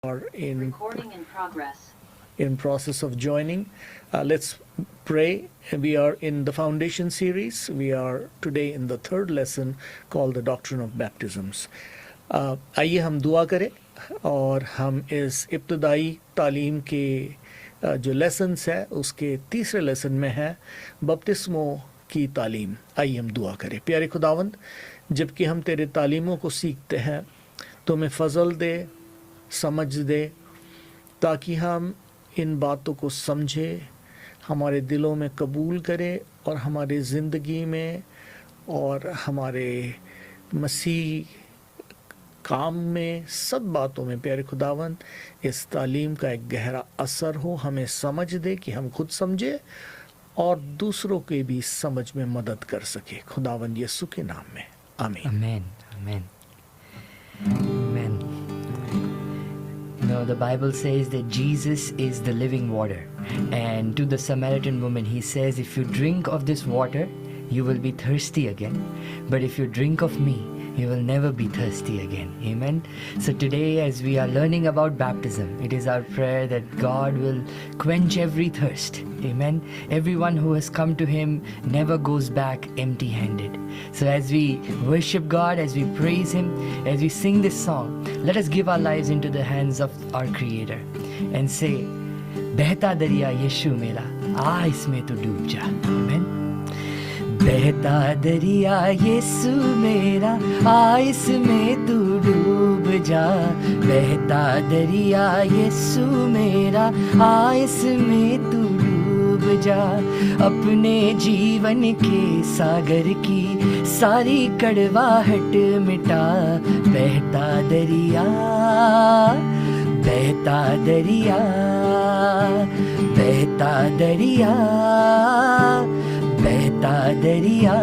are Recording in progress. in process of joining. Let's pray. We are in the foundation series. We are today in the third lesson called the Doctrine of Baptisms. आइए हम दुआ करें और हम इस इब्तदाई तालीम के जो लेसन्स है उसके तीसरे लेसन में है बपतिस्मों की तालीम. आइए हम दुआ करें. प्यारे खुदावंद, जबकि हम तेरे तालीमों को सीखते हैं तो हमें फजल दे, समझ दे, ताकि हम इन बातों को समझें, हमारे दिलों में कबूल करें और हमारी ज़िंदगी में और हमारे मसीह काम में सब बातों में प्यारे खुदावंद इस तालीम का एक गहरा असर हो. हमें समझ दे कि हम खुद समझे और दूसरों के भी समझ में मदद कर सके. खुदावंद यीशु के नाम में आमीन. Amen. Amen. Amen. The Bible says that Jesus is the living water. And to the Samaritan woman, he says, if you drink of this water, you will be thirsty again. But if you drink of me, you will never be thirsty again. Amen. So today, as we are learning about baptism, it is our prayer that God will quench every thirst. Amen. Everyone who has come to Him never goes back empty-handed. So as we worship God, as we praise Him, as we sing this song, let us give our lives into the hands of our Creator and say, बहता दरिया यीशु मेरा, आ इसमें तू डूब जा. Amen. बहता दरिया यीशु मेरा, आ इसमें तू डूब जा. बहता दरिया यीशु मेरा, आ इसमें तू डूब जा. अपने जीवन के सागर की सारी कड़वाहट मिटा. बहता दरिया, बहता दरिया, बहता दरिया, बहता दरिया.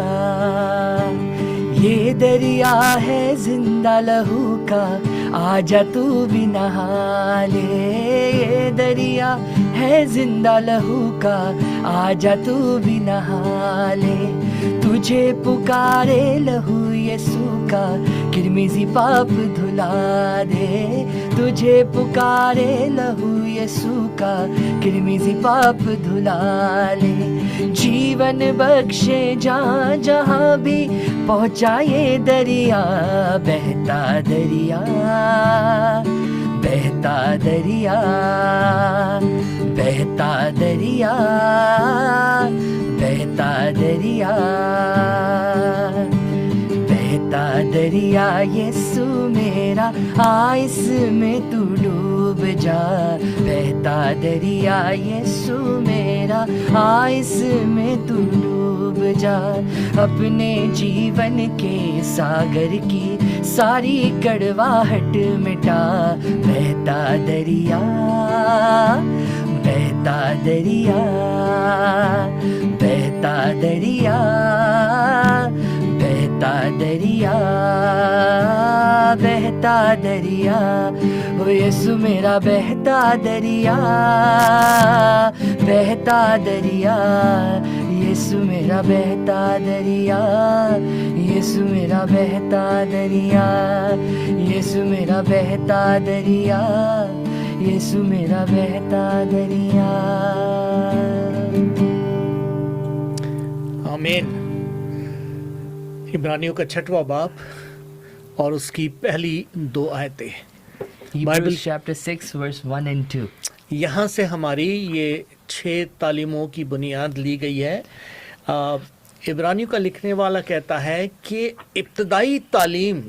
ये दरिया है जिंदा लहू का, आजा तू भी नहा ले. ये दरिया है जिंदा लहू का, आजा तू भी नहा ले. तुझे पुकारे लहू यीशु का, किरमिजी पाप धुला दे. तुझे पुकारे लहू यीशु का, किरमिजी पाप धुला ले. जीवन बख्शे जहाँ जहाँ भी पहुँचाए दरिया. बहता दरिया, बहता दरिया, बहता दरिया, बहता दरिया. बहता दरिया यीशु मेरा, आ इसमें तू डूब जा. बहता दरिया यीशु मेरा, आ इसमें तू डूब जा. अपने जीवन के सागर की सारी कड़वाहट मिटा. बहता दरिया, बहता दरिया, बहता दरिया, बहता दरिया, बहता दरिया. ओ यीशु मेरा बहता दरिया, बहता दरिया. यीशु मेरा बहता दरिया, यीशु मेरा बहता दरिया. यीशु मेरा बहता दरिया, यीशु मेरा बहता दरिया. आमीन. इब्रानियों का 6वां बाब और उसकी पहली 2 आयतें. Hebrews chapter 6 verse 1 and 2. यहाँ से हमारी ये 6 तालीमों की बुनियाद ली गई है. इब्रानियों का लिखने वाला कहता है कि इब्तदाई तालीम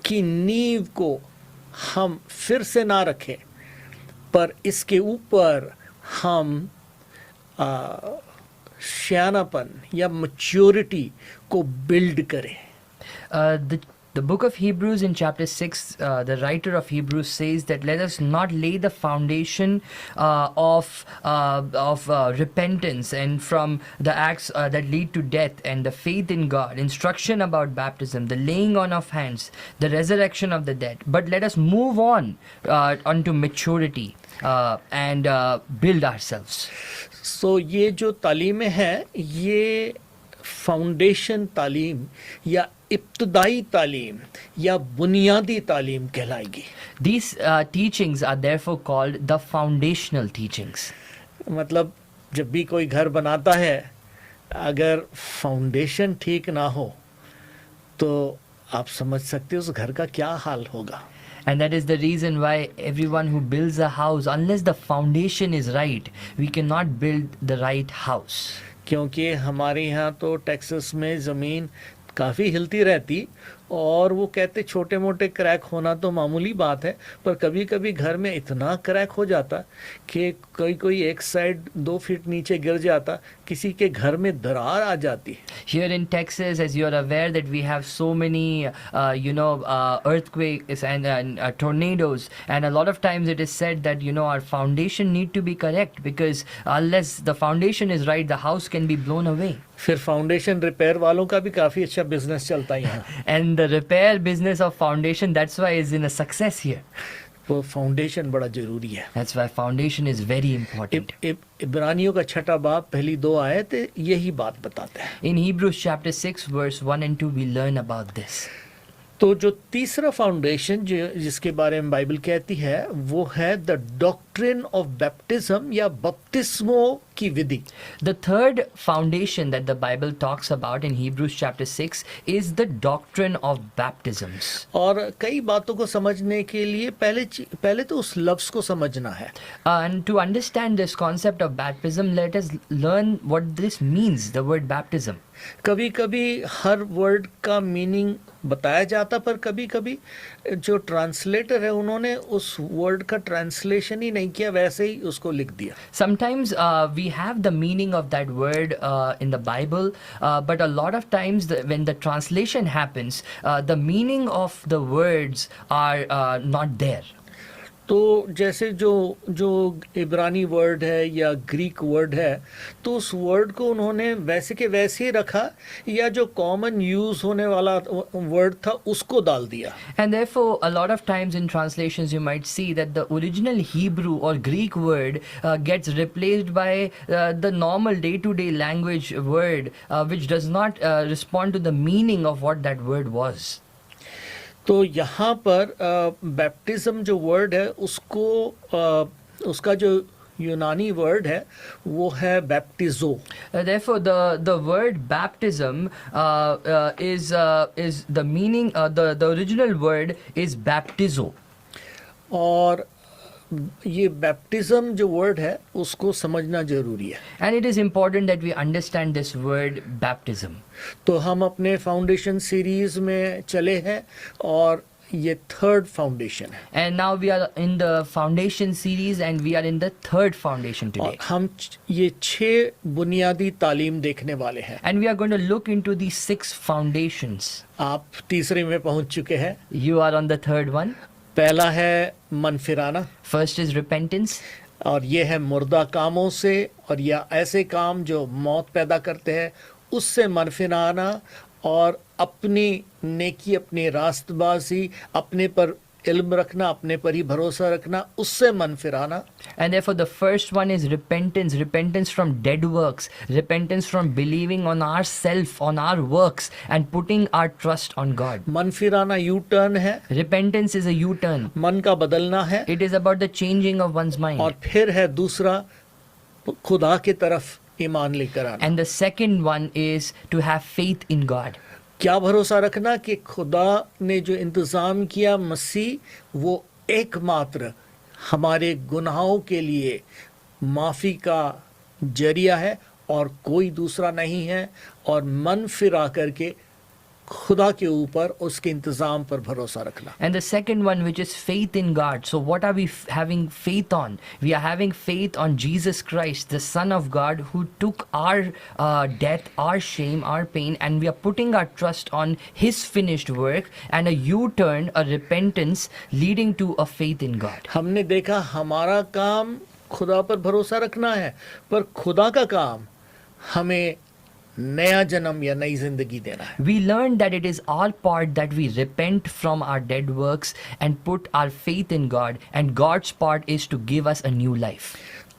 की नींव को हम फिर से ना रखें, पर इसके ऊपर हम श्यानापन या मैच्योरिटी को बिल्ड करें. The book of Hebrews in chapter 6, the writer of Hebrews says that let us not lay the foundation of repentance and from the acts that lead to death and the faith in God, instruction about baptism, the laying on of hands, the resurrection of the dead. But let us move on onto maturity and build ourselves. So ये जो तालीमें हैं ये foundation तालीम या इब्तदाई तालीम या बुनियादी तालीम कहलाएगी। These teachings are therefore called the foundational teachings. मतलब जब भी कोई घर बनाता है, अगर फाउंडेशन ठीक ना हो तो आप समझ सकते हो उस घर का क्या हाल होगा। And that is the reason why everyone who builds a house, unless the foundation is right, we cannot build the right house. क्योंकि हमारे यहाँ तो टेक्सास में ज़मीन काफ़ी हिलती रहती, और वो कहते छोटे मोटे क्रैक होना तो मामूली बात है, पर कभी कभी घर में इतना क्रैक हो जाता कि कोई एक साइड 2 फीट नीचे गिर जाता, किसी के घर में दरार आ जाती। Here in Texas, as you are aware that we have so many, earthquakes and tornadoes, and a lot of times it is said that, our foundation need to be correct, because unless the foundation is right, the house can be blown away. फिर foundation repair वालों का भी काफ़ी अच्छा business चलता है यहाँ। And the repair business of foundation, that's why is in a success here. वो फाउंडेशन बड़ा ज़रूरी है। That's why foundation is very important. इब्रानियों का 6 बाब पहली 2 आयत यही बात बताते हैं। In Hebrews chapter 6 verse 1 and 2 we learn about this. तो जो तीसरा फाउंडेशन जिसके बारे में बाइबल कहती है वो है द डॉक्ट्रिन ऑफ बैप्टिज्म या बपतिस्मो की विधि। The third foundation that the Bible talks about in Hebrews chapter 6 is the doctrine of baptisms. और कई बातों को समझने के लिए पहले तो उस लफ्ज़ को समझना है। And to understand this concept of baptism, let us learn what this means, the word baptism. कभी कभी हर वर्ड का मीनिंग बताया जाता, पर कभी कभी जो ट्रांसलेटर है उन्होंने उस वर्ड का ट्रांसलेशन ही नहीं किया, वैसे ही उसको लिख दिया। Sometimes we have the meaning of that word in the Bible, but a lot of times when the translation happens, the meaning of the words are not there. तो जैसे जो इब्रानी वर्ड है या ग्रीक वर्ड है, तो उस word को उन्होंने वैसे के वैसे ही रखा, या जो कॉमन यूज होने वाला वर्ड था उसको डाल दिया। And therefore, a lot of times in translations, you might see that the original Hebrew or Greek word gets replaced by the normal day-to-day language word, which does not respond to the meaning of what that word was. तो यहाँ पर baptism जो word है उसका जो यूनानी word है वो है बैप्टिजो। Therefore, the word baptism is the meaning. The original word is baptizo. और ये बैप्टिज्म जो वर्ड है उसको समझना जरूरी है। And it is important that we understand this word baptism. तो हम अपने फाउंडेशन सीरीज में चले हैं और ये 3rd फाउंडेशन है। And now we are in the foundation series and we are in the 3rd foundation और today. हम ये 6 बुनियादी तालीम देखने वाले हैं। And we are going to look into these 6 foundations. आप तीसरे में पहुंच चुके हैं। You are on the 3rd one. पहला है मनफिराना, First is repentance. और ये है मुर्दा कामों से और या ऐसे काम जो मौत पैदा करते हैं उससे मनफिराना, और अपनी नेकी, अपनी रास्तबाजी, अपने पर इल्म रखना, अपने पर ही भरोसा रखना, उससे मन फिराना। And therefore the first one is repentance. Repentance from dead works. Repentance from believing on ourself, on our works and putting our trust on God. मन फिराना यू टर्न है, Repentance is a U-turn. मन का बदलना है। It is about the changing of one's mind. और फिर है दूसरा खुदा की तरफ ईमान लेकर आना। And the second one is to have faith in God. क्या भरोसा रखना कि खुदा ने जो इंतज़ाम किया, मसीह वो एकमात्र हमारे गुनाहों के लिए माफ़ी का जरिया है और कोई दूसरा नहीं है, और मन फिरा करके खुदा के ऊपर उसके इंतज़ाम पर भरोसा रखना। And the second one, which is faith in God. So what are we having faith on? We are having faith on Jesus Christ, the Son of God, who took our death, our shame, our pain, and we are putting our trust on His finished work, and a U-turn, a repentance leading to a faith in God. हमने देखा हमारा काम खुदा पर भरोसा रखना है, पर खुदा का काम हमें नया जन्म या नई जिंदगी देना है। We learned that it is our part that we repent from our dead works and put our faith in God, and God's part is to give us a new life.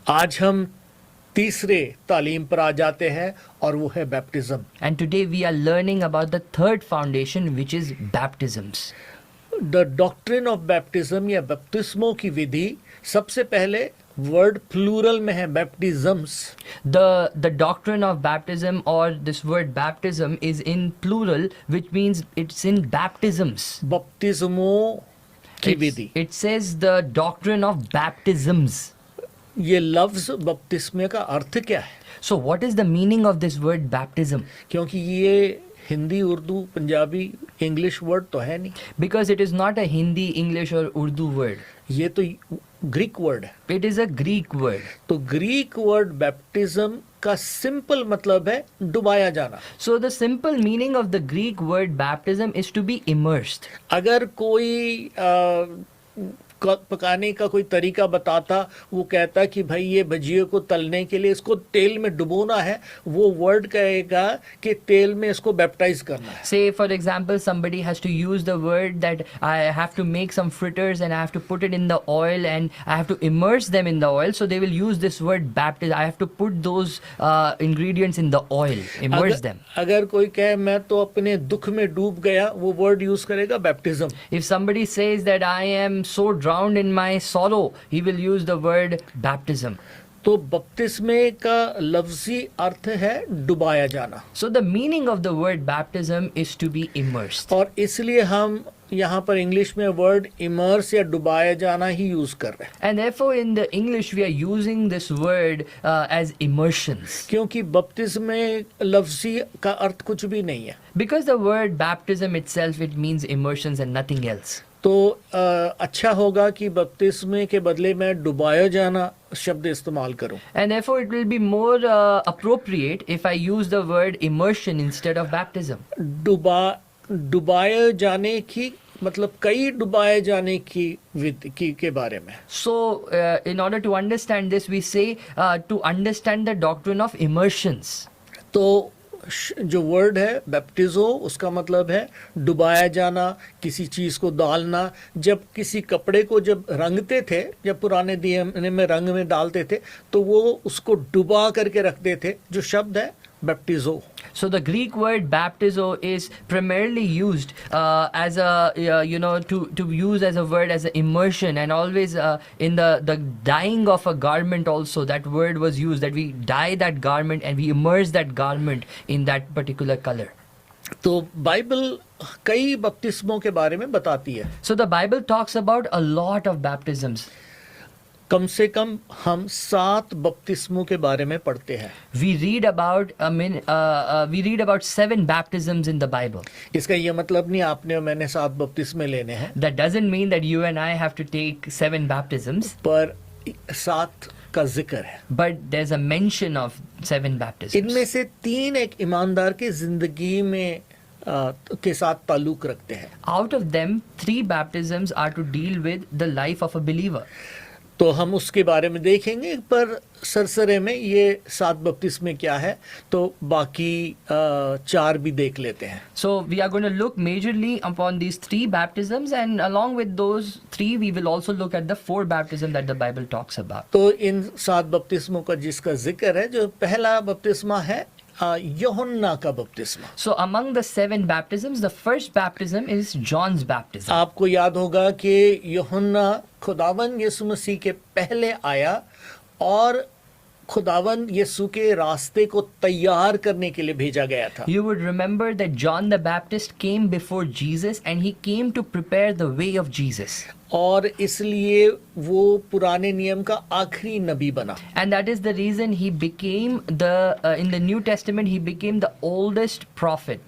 आज हम तीसरे तालीम पर आ जाते हैं और वो है baptism. And today we are learning about the third foundation, which is baptisms. The doctrine of baptism या बपतिस्मों की विधि सबसे पहले वर्ड प्लूरल में है, बैप्टिज्म्स। The doctrine of baptism, or this word baptism, is in plural, which means it's in baptisms. बपतिस्मों की विधि, It says the doctrine of baptisms. ये लफ्ज बपतिस्मे का अर्थ क्या है? So what is the meaning of this word baptism? क्योंकि ये Hindi, Urdu, Punjabi, English word तो है नहीं, Because it is not a Hindi, English or Urdu word. ये तो ग्रीक वर्ड है। It is a Greek word. तो ग्रीक वर्ड बैप्टिज्म का सिंपल मतलब है डुबाया जाना। So the simple meaning of the Greek word baptism is to be immersed. अगर कोई पकाने का कोई तरीका बताता, वो कहता कि भाई ये भजिए को तलने के लिए इसको तेल में डुबोना है, वो वर्ड कहेगा कि तेल में इसको बैप्टाइज करना है। Say for example somebody has to use the word that I have to make some fritters and I have to put it in the oil and I have to immerse them in the oil, so they will use this word baptize. I have to put those ingredients in the oil, immerse them. अगर कोई कहे मैं तो अपने दुख में डूब गया, वो वर्ड यूज करेगा baptism. If somebody says that I am so drowned in my sorrow, he will use the word baptism. तो बपतिस्मे का लफ्जी अर्थ है डुबाया जाना, So the meaning of the word baptism is to be immersed. और इसलिए हम यहाँ पर इंग्लिश में वर्ड इमर्स या डुबाया जाना ही यूज कर रहे हैं, And therefore in the English we are using this word as immersions. क्योंकि बपतिस्मे लफ्जी का अर्थ कुछ भी नहीं है। Because the word baptism itself, it means immersions and nothing else. तो अच्छा होगा कि बपतिस्मे के बदले में डुबाया जाना शब्द इस्तेमाल करूं। And therefore it will be more appropriate if I use the word immersion instead of baptism. डुबाए जाने की मतलब कई डुबाए जाने की के बारे में। So in order to understand this, we say to understand the doctrine of immersions. तो जो वर्ड है बैप्टिजो, उसका मतलब है डुबाया जाना, किसी चीज को डालना। जब किसी कपड़े को जब रंगते थे, जब पुराने दिए में रंग में डालते थे, तो वो उसको डुबा करके रखते थे, जो शब्द है बैप्टिजो। So the Greek word baptizo is primarily used as a to use as a word as an immersion, and always in the dyeing of a garment also that word was used, that we dye that garment and we immerse that garment in that particular color. तो Bible कई बपतिस्मों के बारे में बताती है। So the Bible talks about a lot of baptisms. कम से कम हम 7 बपतिस्मों के बारे में पढ़ते हैं। We read about 7 baptisms in the Bible. इसका ये मतलब नहीं आपने और मैंने 7 बपतिस्मे लेने हैं, That doesn't mean that you and I have to take 7 baptisms, पर 7 का जिक्र है। but there's a mention of 7 baptisms. इनमें से 3 एक ईमानदार की जिंदगी में के साथ ताल्लुक रखते हैं। Out of them, 3 baptisms are to deal with the life of a believer. तो हम उसके बारे में देखेंगे, पर सरसरे में ये 7 बपतिस्मे क्या है, तो बाकी 4 भी देख लेते हैं। So we are going to look majorly upon these 3 baptisms, and along with those 3 we will also look at the 4 baptisms that the Bible talks about. तो इन 7 बपतिस्मों का जिसका जिक्र है, जो पहला बपतिस्मा है यूहन्ना का बपतिस्मा। So among the 7 baptisms, the first baptism is John's baptism. आपको याद होगा कि यूहन्ना खुदावन यीशु मसीह के पहले आया और खुदावन यीशु के रास्ते को तैयार करने के लिए भेजा गया था। You would remember that John the Baptist came before Jesus and he came to prepare the way of Jesus. और इसलिए वो पुराने नियम का आखिरी नबी बना। And that is the reason he became in the New Testament he became the oldest prophet.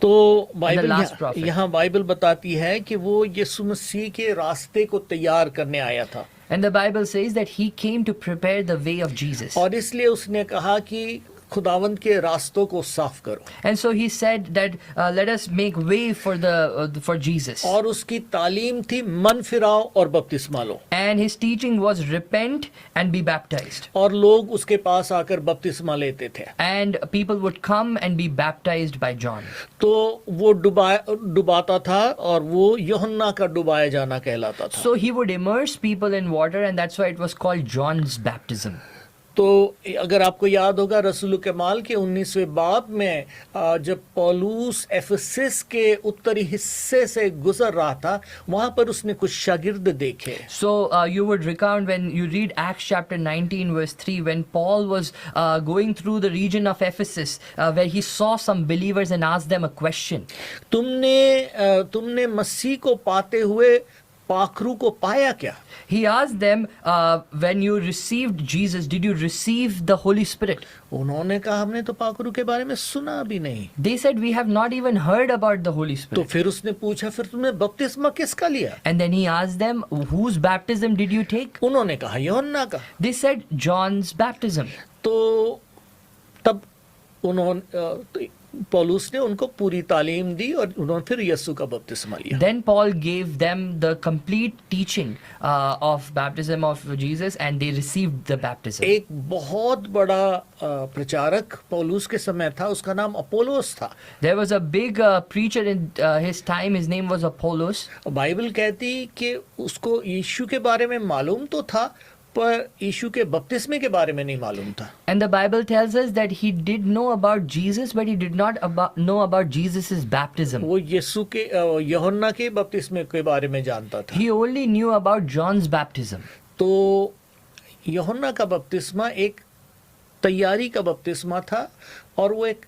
तो The last prophet. यहाँ बाइबल बताती है कि वो यीशु मसीह के रास्ते को तैयार करने आया था। And the Bible says that he came to prepare the way of Jesus. और इसलिए उसने कहा कि खुदावंद के रास्तों को साफ करो। And so he said that let us make way for Jesus. और उसकी तालीम थी मन फिराओ और बपतिस्मा लो। And his teaching was repent and be baptized. और लोग उसके पास आकर बपतिस्मा लेते थे। And people would come and be baptized by John. तो वो डुबाता था और वो यूहन्ना का डुबाया जाना कहलाता था। So he would immerse people in water, and that's why it was called John's baptism. तो अगर आपको याद होगा रसूल कमाल के 19वें बाब में जब पौलुस एफेसस के उत्तरी हिस्से से गुजर रहा था वहां पर उसने कुछ शागिर्द देखे. So you would recount when you read Acts chapter 19 verse 3, when Paul was going through the region of Ephesus, where he saw some believers and asked them a question. तुमने मसीह को पाते हुए पाखरू को पाया क्या? He asked them, when you received Jesus, did you receive the Holy Spirit? उन्होंने कहा हमने तो पाखरू के बारे में सुना भी नहीं. They said, we have not even heard about the Holy तो Spirit. फिर उसने पूछा फिर तुमने बपतिस्मा किसका लिया? And then he asked them, whose baptism did you take? उन्होंने कहा यूहन्ना का. They said, John's baptism. तो तब उन्होंने पौलुस ने उनको पूरी तालीम दी और उन्होंने फिर यीशु का बपतिस्मा लिया. Then Paul gave them the complete teaching of baptism of Jesus, and they received the baptism. एक बहुत बड़ा प्रचारक पौलुस के समय था, उसका नाम अपोलोस था. There was a big preacher in his time. His name was Apollos. Bible कहती कि उसको यीशु के बारे में मालूम तो था पर यीशु के बपतिस्मे के बारे में नहीं मालूम था. And the Bible tells us that he did know about Jesus, but he did not know about Jesus's baptism. वो यीशु के यूहन्ना के बपतिस्मे के बारे में जानता था. He only knew about John's baptism. तो यूहन्ना का बपतिस्मा एक तैयारी का बपतिस्मा था और वो एक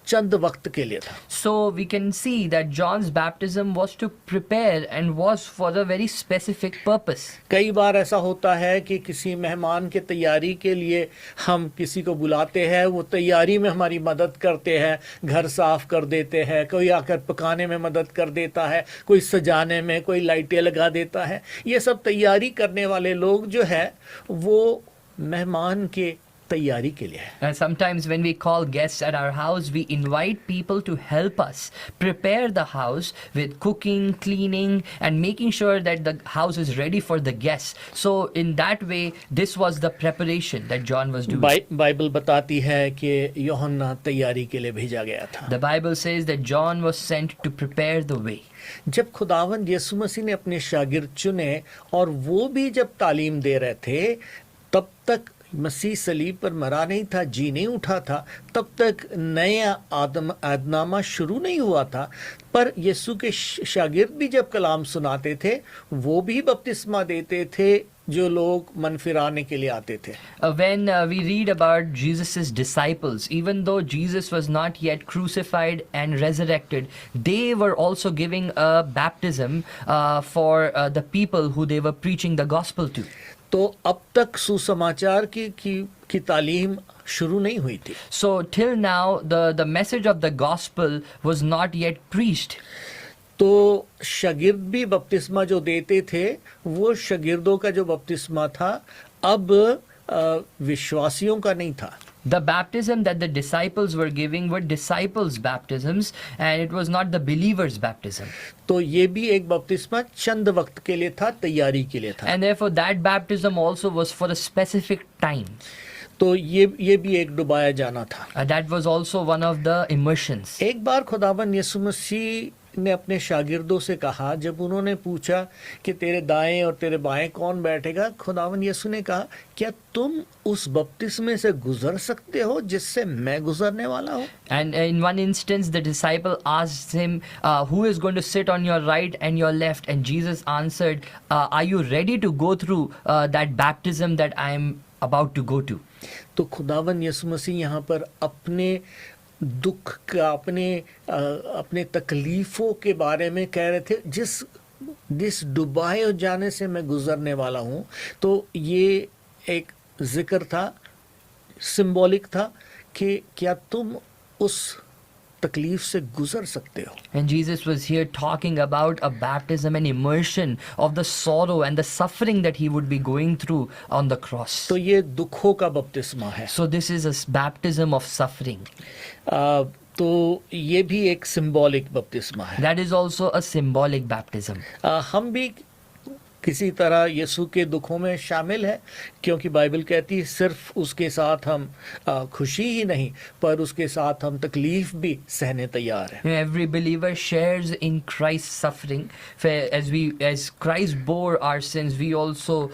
चंद वक्त के लिए था. So we can see that John's baptism was to prepare and was for a very specific purpose. कई बार ऐसा होता है कि किसी मेहमान के तैयारी के लिए हम किसी को बुलाते हैं, वो तैयारी में हमारी मदद करते हैं, घर साफ कर देते हैं, कोई आकर पकाने में मदद कर देता है, कोई सजाने में, कोई लाइटें लगा देता है. ये सब तैयारी करने वाले लोग जो है वो मेहमान के तैयारी के लिए है. Sometimes when we call guests at our house, we invite people to help us prepare the house with cooking, cleaning, and making sure that the house is ready for the guests. So in that way, this was the preparation that John was doing. Bible बताती है कि यूहन्ना तैयारी के लिए भेजा गया था. The Bible says that John was sent to prepare the way. जब खुदावंद यीशु मसीह ने अपने शागिर्द चुने और वो भी जब तालीम दे रहे थे, तब तक मसीह सलीब पर मरा नहीं था, जी नहीं उठा था, तब तक नया आदनामा शुरू नहीं हुआ था. पर यीशु के शागिर्द भी जब कलाम सुनाते थे वो भी बपतिस्मा देते थे जो लोग मन फिराने के लिए आते थे. When we read about Jesus's disciples, even though Jesus was not yet crucified and resurrected, they were also giving a baptism for the people who they were preaching the gospel to. तो अब तक सुसमाचार की तालीम शुरू नहीं हुई थी. So till now the message of the gospel was not yet preached. तो शागिर्द भी बपतिस्मा जो देते थे वो शागिर्दों का जो बपतिस्मा था अब विश्वासियों का नहीं था. The baptism that the disciples were giving were disciples' baptisms, and it was not the believers' baptism. तो ये भी एक बपतिस्मा चंद वक्त के लिए था, तैयारी के लिए था. And therefore that baptism also was for a specific time. तो ये भी एक डुबाया जाना था. That was also one of the immersions. एक बार खुदावन यीशु मसीह ने अपने शागिर्दों से कहा, जब उन्होंने पूछा कि तेरे दाएं और तेरे बाएं कौन बैठेगा, खुदावन यीशु ने कहा क्या तुम उस बपतिस्मे से गुजर सकते हो जिससे मैं गुजरने वाला हूँ. And in one instance the disciple asked him, who is going to sit on your right and your left? And Jesus answered, are you ready to go through that baptism that I am about to go to? तो खुदावन यीशु मसीह यहाँ पर अपने दुख का अपने तकलीफों के बारे में कह रहे थे, जिस डुबाए जाने से मैं गुजरने वाला हूँ. तो ये एक जिक्र था, सिंबॉलिक था कि क्या तुम उस तकलीफ से गुजर सकते हो. And Jesus was here talking about a baptism and immersion of the sorrow and the suffering that he would be going through on the cross. तो ये दुखों का बपतिस्मा है. So this is a baptism of suffering. तो ये भी एक सिंबॉलिक बपतिस्मा है. That is also a symbolic baptism. हम भी किसी तरह यीशु के दुखों में शामिल है, क्योंकि बाइबल कहती है सिर्फ उसके साथ हम खुशी ही नहीं पर उसके साथ हम तकलीफ भी सहने तैयार हैं. Every believer shares in Christ's suffering. For as Christ bore our sins, we also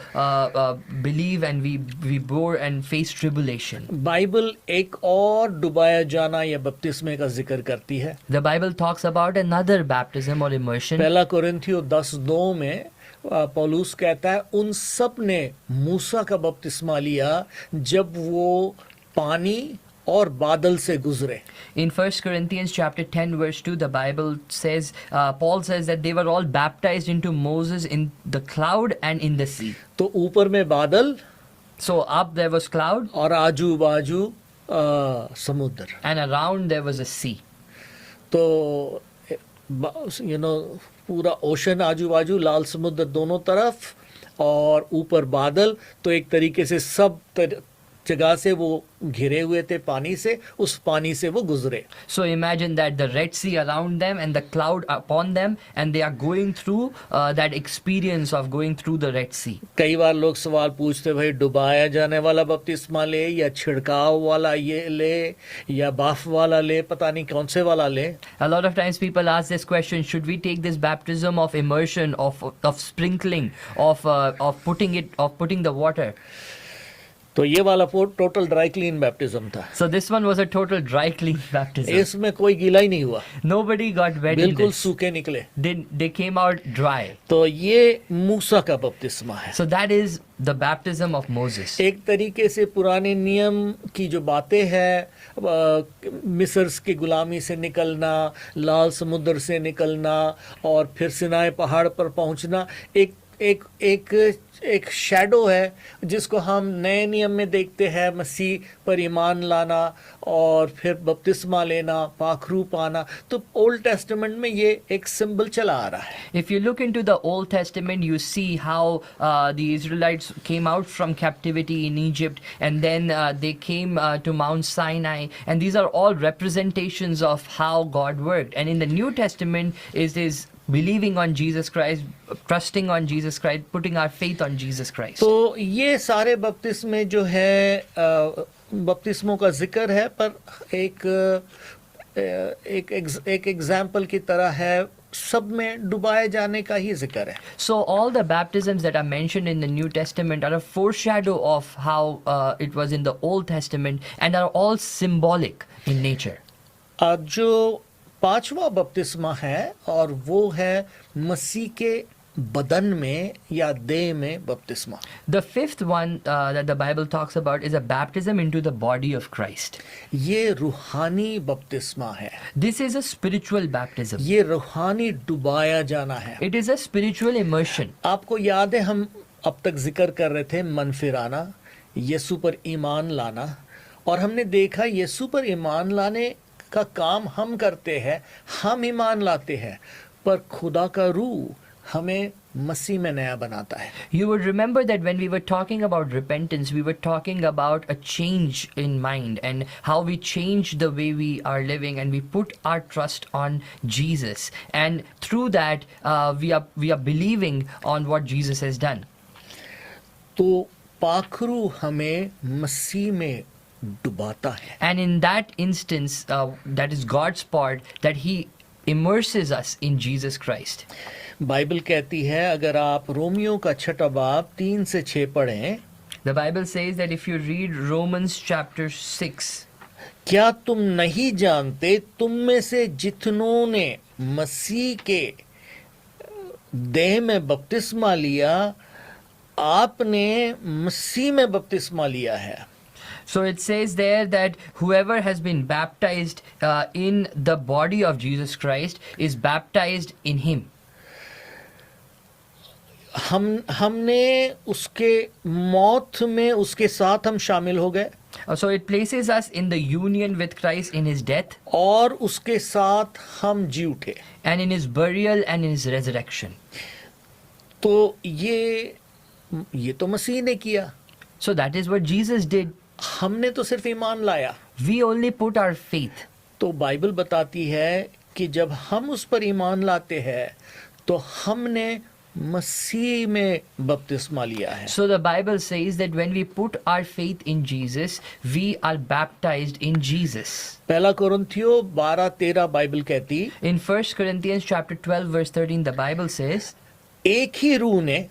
believe and we bore and face tribulation. Bible एक और डुबाया जाना या बपतिस्मे का जिक्र करती है. The Bible talks about another baptism or immersion. पहला कोरिन्थियों 10:2 में पौलुस कहता है उन सब ने मूसा का बपतिस्मा लिया जब वो पानी और बादल से गुजरे. In 1 Corinthians chapter 10 verse 2, the Bible says, Paul says that they were all baptized into Moses in the cloud and in the sea. तो ऊपर में बादल So up there was cloud और आजू बाजू समुद्र. and around there was a sea. तो पूरा ओशन आजू बाजू, लाल समुद्र दोनों तरफ और ऊपर बादल. तो एक तरीके से सब जगह से वो घिरे हुए थे पानी से, उस पानी से वो गुजरे. So imagine that the Red Sea around them and the cloud upon them, and they are going through that experience of going through the Red Sea. कई बार लोग सवाल पूछते भाई डुबाया जाने वाला बपतिस्मा ले या छिड़काव वाला ये ले या बाफ वाला ले, पता नहीं कौन से वाला ले. A lot of times people ask this question: should we take this baptism of immersion, of sprinkling, of putting the water? तो ये वाला टोटल ड्राई क्लीन बैप्टिज्म था. So this one was a total dry clean baptism. इसमें कोई गीला ही नहीं हुआ, Nobody got wet in बिल्कुल this. सूखे निकले. They came out dry. तो ये मूसा का बपतिस्मा है. So that is the baptism of Moses. एक तरीके से पुराने नियम की जो बातें हैं, मिस्र की गुलामी से निकलना, लाल समुद्र से निकलना और फिर सिनाई पहाड़ पर पहुंचना, एक शैडो है जिसको हम नए नियम में देखते हैं. मसीह पर ईमान लाना और फिर बपतिस्मा लेना, पाखरू पाना. तो ओल्ड टेस्टामेंट में ये एक सिंबल चला आ रहा है. If you look into the Old Testament, you see how the Israelites came out from captivity in Egypt, and then they came to Mount Sinai, and these are all representations of how God worked. And in the New Testament is believing on Jesus Christ, trusting on Jesus Christ, putting our faith on Jesus Christ. तो ये सारे बपतिस्मे जो है बपतिस्मों का जिक्र है, पर एक एग्जाम्पल की तरह है, सब में डुबाए जाने का ही जिक्र है. So all the baptisms that are mentioned in the New Testament are a foreshadow of how it was in the Old Testament, and are all symbolic in nature. जो पांचवा बपतिस्मा है और वो है मसीह के बदन में या देह में बपतिस्मा. The fifth one that the Bible talks about is a baptism into the body of Christ. ये रूहानी बपतिस्मा है. This is a spiritual baptism. ये रूहानी डुबाया जाना है. It is a spiritual immersion. आपको याद है हम अब तक जिक्र कर रहे थे मन फिराना, यीशु पर ईमान लाना, और हमने देखा यीशु पर ईमान लाने का काम हम करते हैं, हम ईमान लाते हैं, पर खुदा का रूह हमें मसीह में नया बनाता है. You would remember that when we were talking about repentance, we were talking about a change in mind and how we change the way we are living, and we put our trust on Jesus, and through that we are believing on what Jesus has done. तो पाखरू हमें मसीह में डुबाता है. And in that instance, that is God's part, that He immerses us in Jesus Christ. Bible कहती है, अगर आप Romeo का 6 बाब 3 से 6 पढ़ें, The Bible says that if you read Romans chapter 6, क्या तुम नहीं जानते तुम में से जितनों ने मसीह के देह में बपतिस्मा लिया, आपने मसीह में बपतिस्मा लिया है. so it says there that whoever has been baptized in the body of Jesus Christ is baptized in Him. हमने उसके मौत में उसके साथ हम शामिल हो गए, So it places us in the union with Christ in His death, और उसके साथ हम जी उठे. and in His burial and in His resurrection. तो ये तो मसीह ने किया. So that is what Jesus did. हमने तो सिर्फ ईमान लाया. We only put our faith. तो बाइबल बताती है कि जब हम उस पर ईमान लाते हैं तो हमने मसीह में बपतिस्मा लिया है। So the Bible says that when we put our faith in Jesus, we are baptized in Jesus. पहला कोरिन्थियों 12:13 बाइबल कहती, In 1 Corinthians chapter 12 verse 13, the Bible says, एक ही रूह ने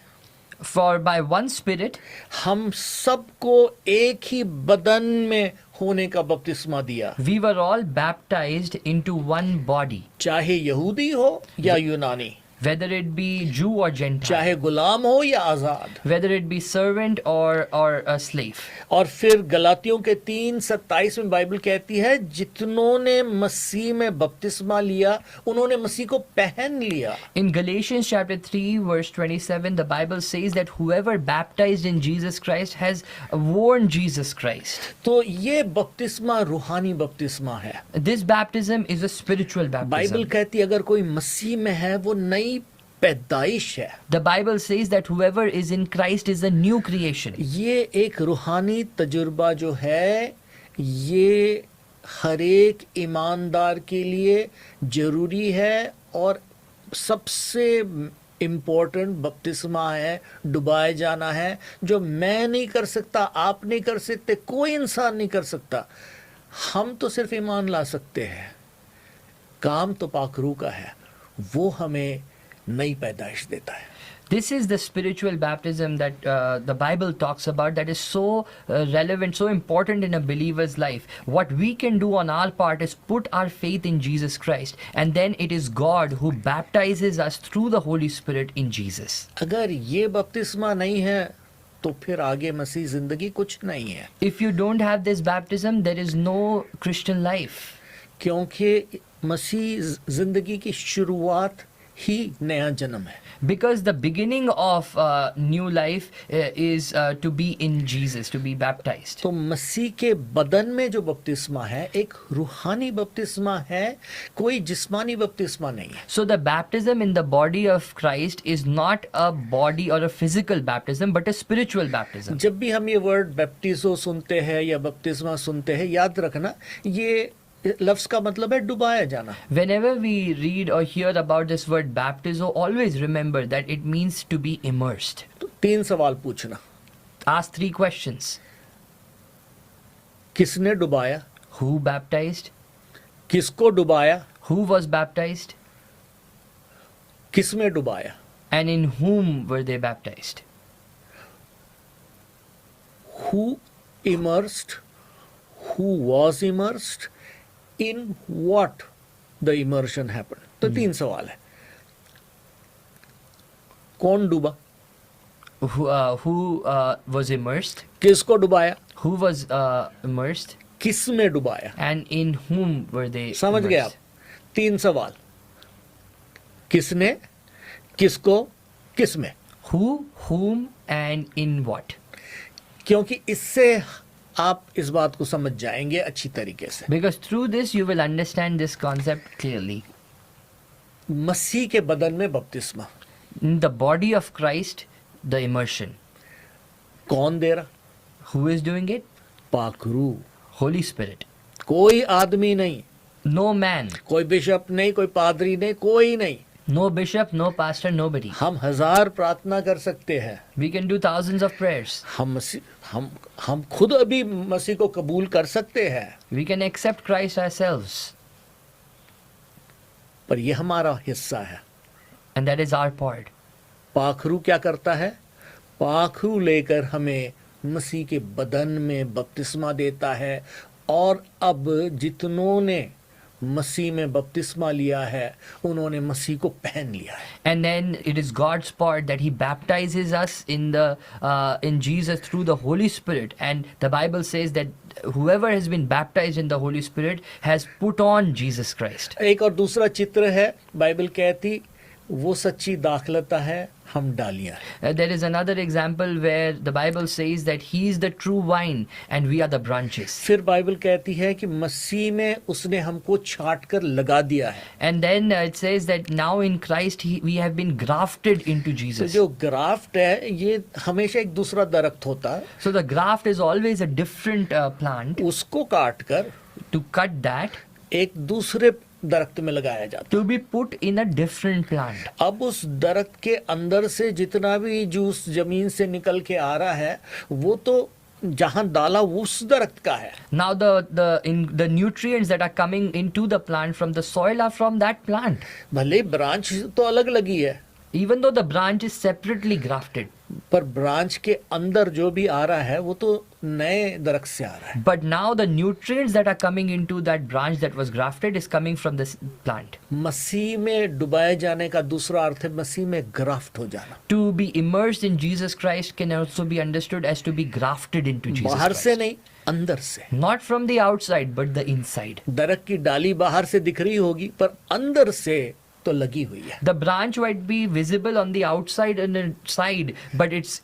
for by one Spirit हम सबको एक ही बदन में होने का बपतिस्मा दिया, we were all baptized into one body, चाहे यहूदी हो या यूनानी, whether it be Jew or Gentile, चाहे गुलाम हो या आजाद। whether it be servant or a slave. और फिर गलातियों के 3:27 में बाइबल कहती है, जितनों ने मसीह में बपतिस्मा लिया उन्होंने मसीह को पहन लिया। In Galatians chapter 3 verse 27, the Bible says that whoever baptized in Jesus Christ has worn Jesus Christ. तो ये बपतिस्मा रूहानी बपतिस्मा है। This baptism is a spiritual Bible baptism. कहती है अगर कोई मसीह में है वो नई पैदाइश है। The Bible says that whoever is in Christ is a new creation. ये एक रूहानी तजुर्बा जो है, ये हर एक ईमानदार के लिए जरूरी है और सबसे इम्पोर्टेंट बपतिस्मा है, डुबाए जाना है, जो मैं नहीं कर सकता, आप नहीं कर सकते, कोई इंसान नहीं कर सकता। हम तो सिर्फ ईमान ला सकते हैं, काम तो पाक रूह का है, वो हमें नई पैदाइश देता है। This is the spiritual baptism that the Bible talks about, that is so relevant, so important in a believer's life. What we can do on our part is put our faith in Jesus Christ, and then it is God who baptizes us through the Holy Spirit in Jesus. अगर ये बपतिस्मा नहीं है तो फिर आगे मसीह जिंदगी कुछ नहीं है, If you don't have this baptism, there is no Christian life. क्योंकि मसीह जिंदगी की शुरुआत ही नया जन्म है। Because the beginning of new life is to be in Jesus, to be baptized. तो मसीह के बदन में जो बपतिस्मा है एक रूहानी बपतिस्मा है, कोई जिस्मानी बपतिस्मा नहीं है। So the baptism in the body of Christ is not a body or a physical baptism, but a spiritual baptism. जब भी हम ये वर्ड बैप्टिजो सुनते हैं या बपतिस्मा सुनते हैं, याद रखना ये लफ्ज का मतलब है डुबाया जाना। Whenever we read or hear about this word baptizo, always remember that it means to be immersed. तो 3 सवाल पूछना, Ask 3 questions. किसने डुबाया, Who baptized? किसको डुबाया, Who was baptized? किस में डुबाया, And in whom were they baptized? who immersed, who was immersed, in what the immersion happened। तो 3 सवाल है। कौन डूबा, Who was immersed? किसको डुबाया, Who was immersed? किस में डुबाया। And in whom were they समझ गए आप? immersed? 3 सवाल, किसने, किसको, किस में। Who, whom, and in what? क्योंकि इससे आप इस बात को समझ जाएंगे अच्छी तरीके से। Because through this you will understand this concept clearly. मसीह के बदन में बपतिस्मा In the body of Christ, the immersion. कौन दे रहा, Who is doing it? पाक रूह। Holy Spirit. कोई आदमी नहीं, No man, कोई बिशप नहीं, कोई पादरी नहीं, कोई नहीं। no bishop, no pastor, nobody. हम 1000 प्रार्थना कर सकते हैं, We can do thousands of prayers. हम खुद अभी मसीह को कबूल कर सकते हैं, We can accept Christ ourselves. पर ये हमारा हिस्सा है। And that is our part. पाखरू क्या करता है, पाखरू लेकर हमें मसीह के बदन में बपतिस्मा देता है, और अब जितनों ने मसीह में बपतिस्मा लिया है उन्होंने मसीह को पहन लिया है। And then it is God's part that He baptizes us in Jesus through the Holy Spirit. And the Bible says that whoever has been baptized in the Holy Spirit has put on Jesus Christ. एक और दूसरा चित्र है, Bible कहती वो सच्ची दाखलता है, हम डालियां हैं। There is another example where the Bible says that He is the true vine and we are the branches. फिर बाइबल कहती है कि मसीह में उसने हमको छाट कर लगा दिया है। And then it says that now in Christ we have been grafted into तो Jesus. जो ग्राफ्ट है ये हमेशा एक दूसरा दरख्त होता है, So the graft is always a different plant. उसको काट कर To cut that, एक दूसरे दरख्त में लगाया जाता। to be put in a different plant. अब उस दरख्त के अंदर से जितना भी जूस जमीन से निकल के आ रहा है वो तो जहां डाला वो उस दरख्त का है। Now the nutrients that are coming into the plant from the soil are from that plant. भले ब्रांच तो अलग लगी है, Even though the branch is separately grafted. पर ब्रांच के अंदर जो भी आ रहा है वो तो नए दरख्त से आ रहा है। But now the nutrients that are coming into that branch that was grafted is coming from this plant. मसीह में डुबाए जाने का दूसरा अर्थ है मसीह में ग्राफ्ट हो जाना। To be immersed in Jesus Christ can also be understood as to be grafted into Jesus बाहर से Christ. नहीं, अंदर से। Not from the outside, but the inside. दरख्त की डाली बाहर से दिख रही होगी पर अंदर से तो लगी हुई है। The branch might be visible on the outside and inside, but it's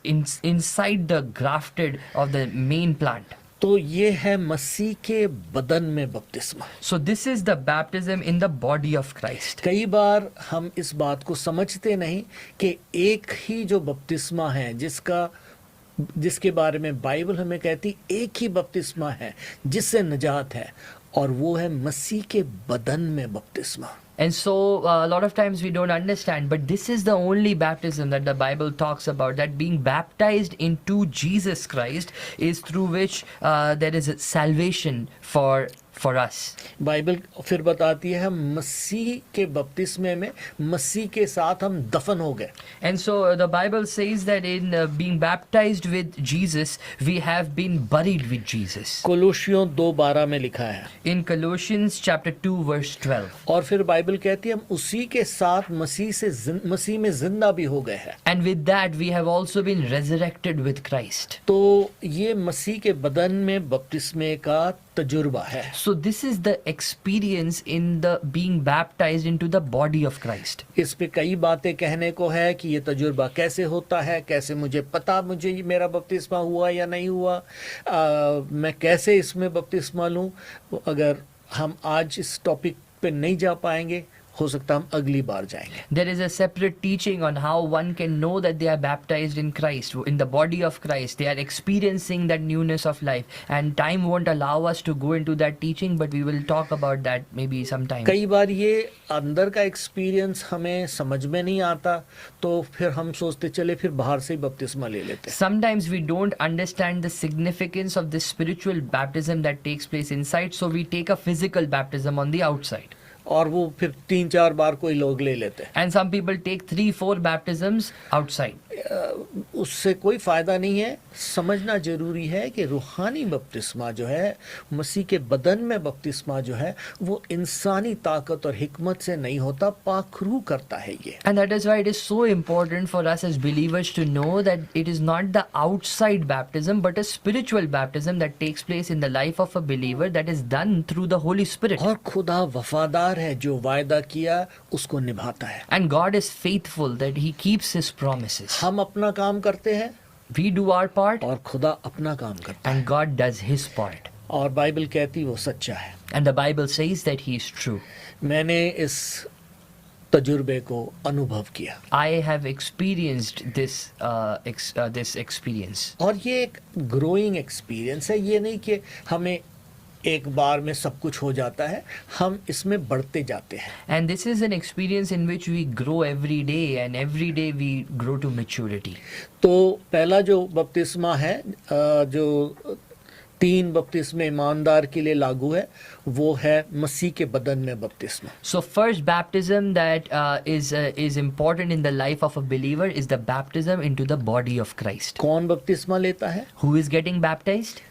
inside the grafted of the main plant. तो ये है मसीह के बदन में बपतिस्मा। So this is the baptism in the body of Christ. कई बार हम इस बात को समझते नहीं कि एक ही जो बपतिस्मा है जिसके बारे में बाइबल हमें कहती एक ही बपतिस्मा है जिससे निजात है और वो है मसीह के बदन में बपतिस्मा। And so a lot of times we don't understand, but this is the only baptism that the Bible talks about, that being baptized into Jesus Christ is through which there is a salvation for us. Bible फिर बताती है हम मसीह के बपतिस्मे में मसीह के साथ हम दफन हो गए। And so the Bible says that in being baptized with Jesus, we have been buried with Jesus. कोलोसियों 2:12 में लिखा है। In Colossians chapter 2 verse 12. और फिर बाइबल कहती है हम उसी के साथ मसीह में जिंदा भी हो गए हैं। And with that we have also been resurrected with Christ. तो ये मसीह के बदन में बपतिस्मे का तजुर्बा है। So this is the experience in the being baptized into the body of Christ. इस पे कई बातें कहने को है कि ये तजुर्बा कैसे होता है, कैसे मुझे पता मुझे मेरा बपतिस्मा हुआ या नहीं हुआ, मैं कैसे इसमें बपतिस्मा लूं। अगर हम आज इस टॉपिक पे नहीं जा पाएंगे हो सकता हम अगली बार जाएंगे। There is a separate teaching on how one can know that they are baptized in Christ, in the body of Christ. They are experiencing that newness of life, and time won't allow us to go into that teaching, but we will talk about that maybe sometime. कई बार ये अंदर का experience हमें समझ में नहीं आता तो फिर हम सोचते चले फिर बाहर से ही बपतिस्मा ले लेते हैं। Sometimes we don't understand the significance of this spiritual baptism that takes place inside, so we take a physical baptism on the outside. और वो फिर 3-4 बार कोई लोग ले लेते हैं। And some people take 3-4 baptisms outside. उससे कोई फायदा नहीं है। समझना जरूरी है कि रूहानी बपतिस्मा जो है, मसीह के बदन में बपतिस्मा जो है, वो इंसानी ताकत और हिकमत से नहीं होता, पाखरू करता है ये। And that is why it is so important for us as believers to know that it is not the outside baptism but a spiritual baptism that takes place in the life of a believer, that is done through the Holy Spirit. और खुदा वफादार है, जो वायदा किया उसको निभाता है। And God is faithful that He keeps His promises. हम अपना काम करते हैं We do our part और खुदा अपना काम करता है। and God does His part. और बाइबल कहती वो सच्चा है। And the Bible says that He is true. मैंने इस तजुर्बे को अनुभव किया I have experienced this experience. और ये एक ग्रोइंग एक्सपीरियंस है। ये नहीं कि हमें एक बार में सब कुछ हो जाता है, हम इसमें बढ़ते जाते हैं। And this is an experience in which we grow every day, and every day we grow to maturity. तो पहला जो बपतिस्मा है, जो 3 बपतिस्मे ईमानदार के लिए लागू है, वो है मसीह के बदन में बपतिस्मा। So first baptism that is important in the life of a believer is the baptism into the body of Christ. कौन बपतिस्मा लेता है, Who is getting baptized?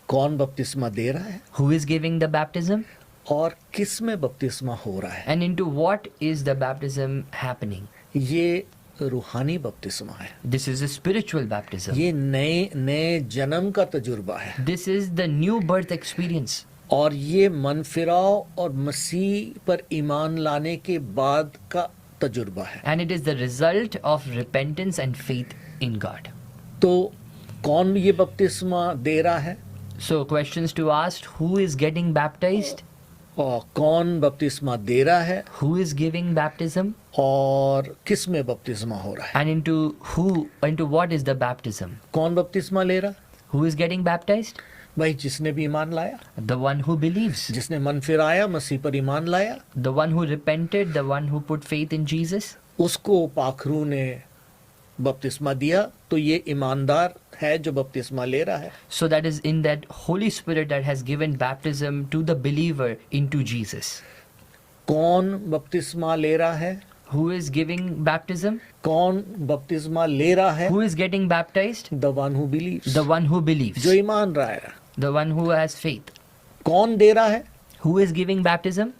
कौन बपतिस्मा दे रहा है, Who is giving the baptism? और किस में बपतिस्मा हो रहा है, And into what is the baptism happening? ये रूहानी बपतिस्मा है। This is a spiritual baptism. ये नए जन्म का तजुर्बा है This is the new birth experience. और ये मन फिराव और मसीह पर ईमान लाने के बाद का तजुर्बा है। And it is the result of repentance and faith in God. तो कौन ये बपतिस्मा दे रहा है So questions to ask: who is getting baptized? और कौन बपतिस्मा दे रहा है Who is giving baptism? और किस में बपतिस्मा हो रहा है। And into what is the baptism? कौन बपतिस्मा ले रहा, Who is getting baptized? भाई जिसने भी ईमान लाया, The one who believes, जिसने मन फिराया, मसीह पर ईमान लाया, the one who repented, the one who put faith in Jesus. उसको पाखरू ने बपतिस्मा दिया। तो ये ईमानदार है जो बपतिस्मा ले रहा है। So that is in that Holy Spirit that has given baptism to the believer into Jesus. कौन बपतिस्मा ले रहा है? Who is giving baptism? कौन बपतिस्मा ले रहा है? Who is getting baptized? The one who believes, The one who believes, जो ईमान रहा है। the one who has faith. कौन दे रहा है? Who is giving baptism?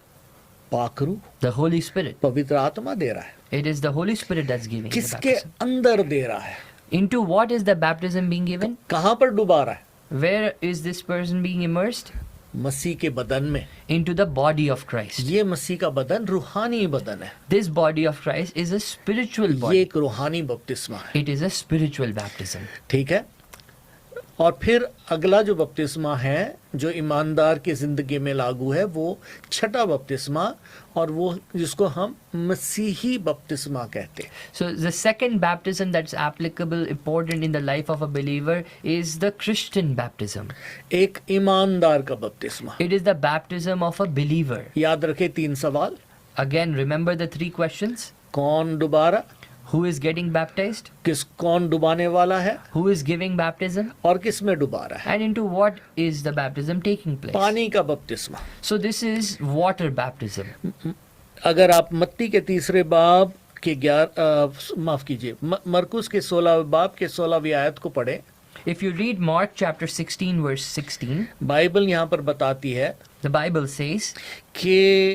पाखरू, The Holy Spirit. पवित्र आत्मा दे रहा है। It is the Holy Spirit that's giving the किसके baptism. अंदर दे रहा है? Into what is the baptism being given? कहाँ पर डुबा रहा है? Where is this person being immersed? मसीह के बदन में। Into the body of Christ. ये मसीह का बदन रूहानी बदन है। This body of Christ is a spiritual ये body. एक रूहानी बपतिस्मा है। It is a spiritual baptism. ठीक है। और फिर अगला जो बपतिस्मा है जो ईमानदार की जिंदगी में लागू है वो छठा बपतिस्मा, और वो जिसको हम मसीही बपतिस्मा कहते हैं। So the second baptism that's applicable, important in the life of a believer is the Christian baptism. एक ईमानदार का बपतिस्मा। It is the baptism of a believer. याद रखे 3 सवाल। Again, remember the 3 questions. कौन डुबा रहा, Who is getting baptized? कौन डुबाने वाला है, Who is giving baptism? और किस में डुबा रहा है। And into what is the baptism taking place? पानी का बपतिस्मा। So this is water baptism. अगर आप मत्ती के 3 बाब के 11 माफ कीजिए मरकुस के 16 बाब के 16वीं आयत को पढ़े। If you read Mark chapter 16 verse 16, Bible यहाँ पर बताती है the Bible says, कि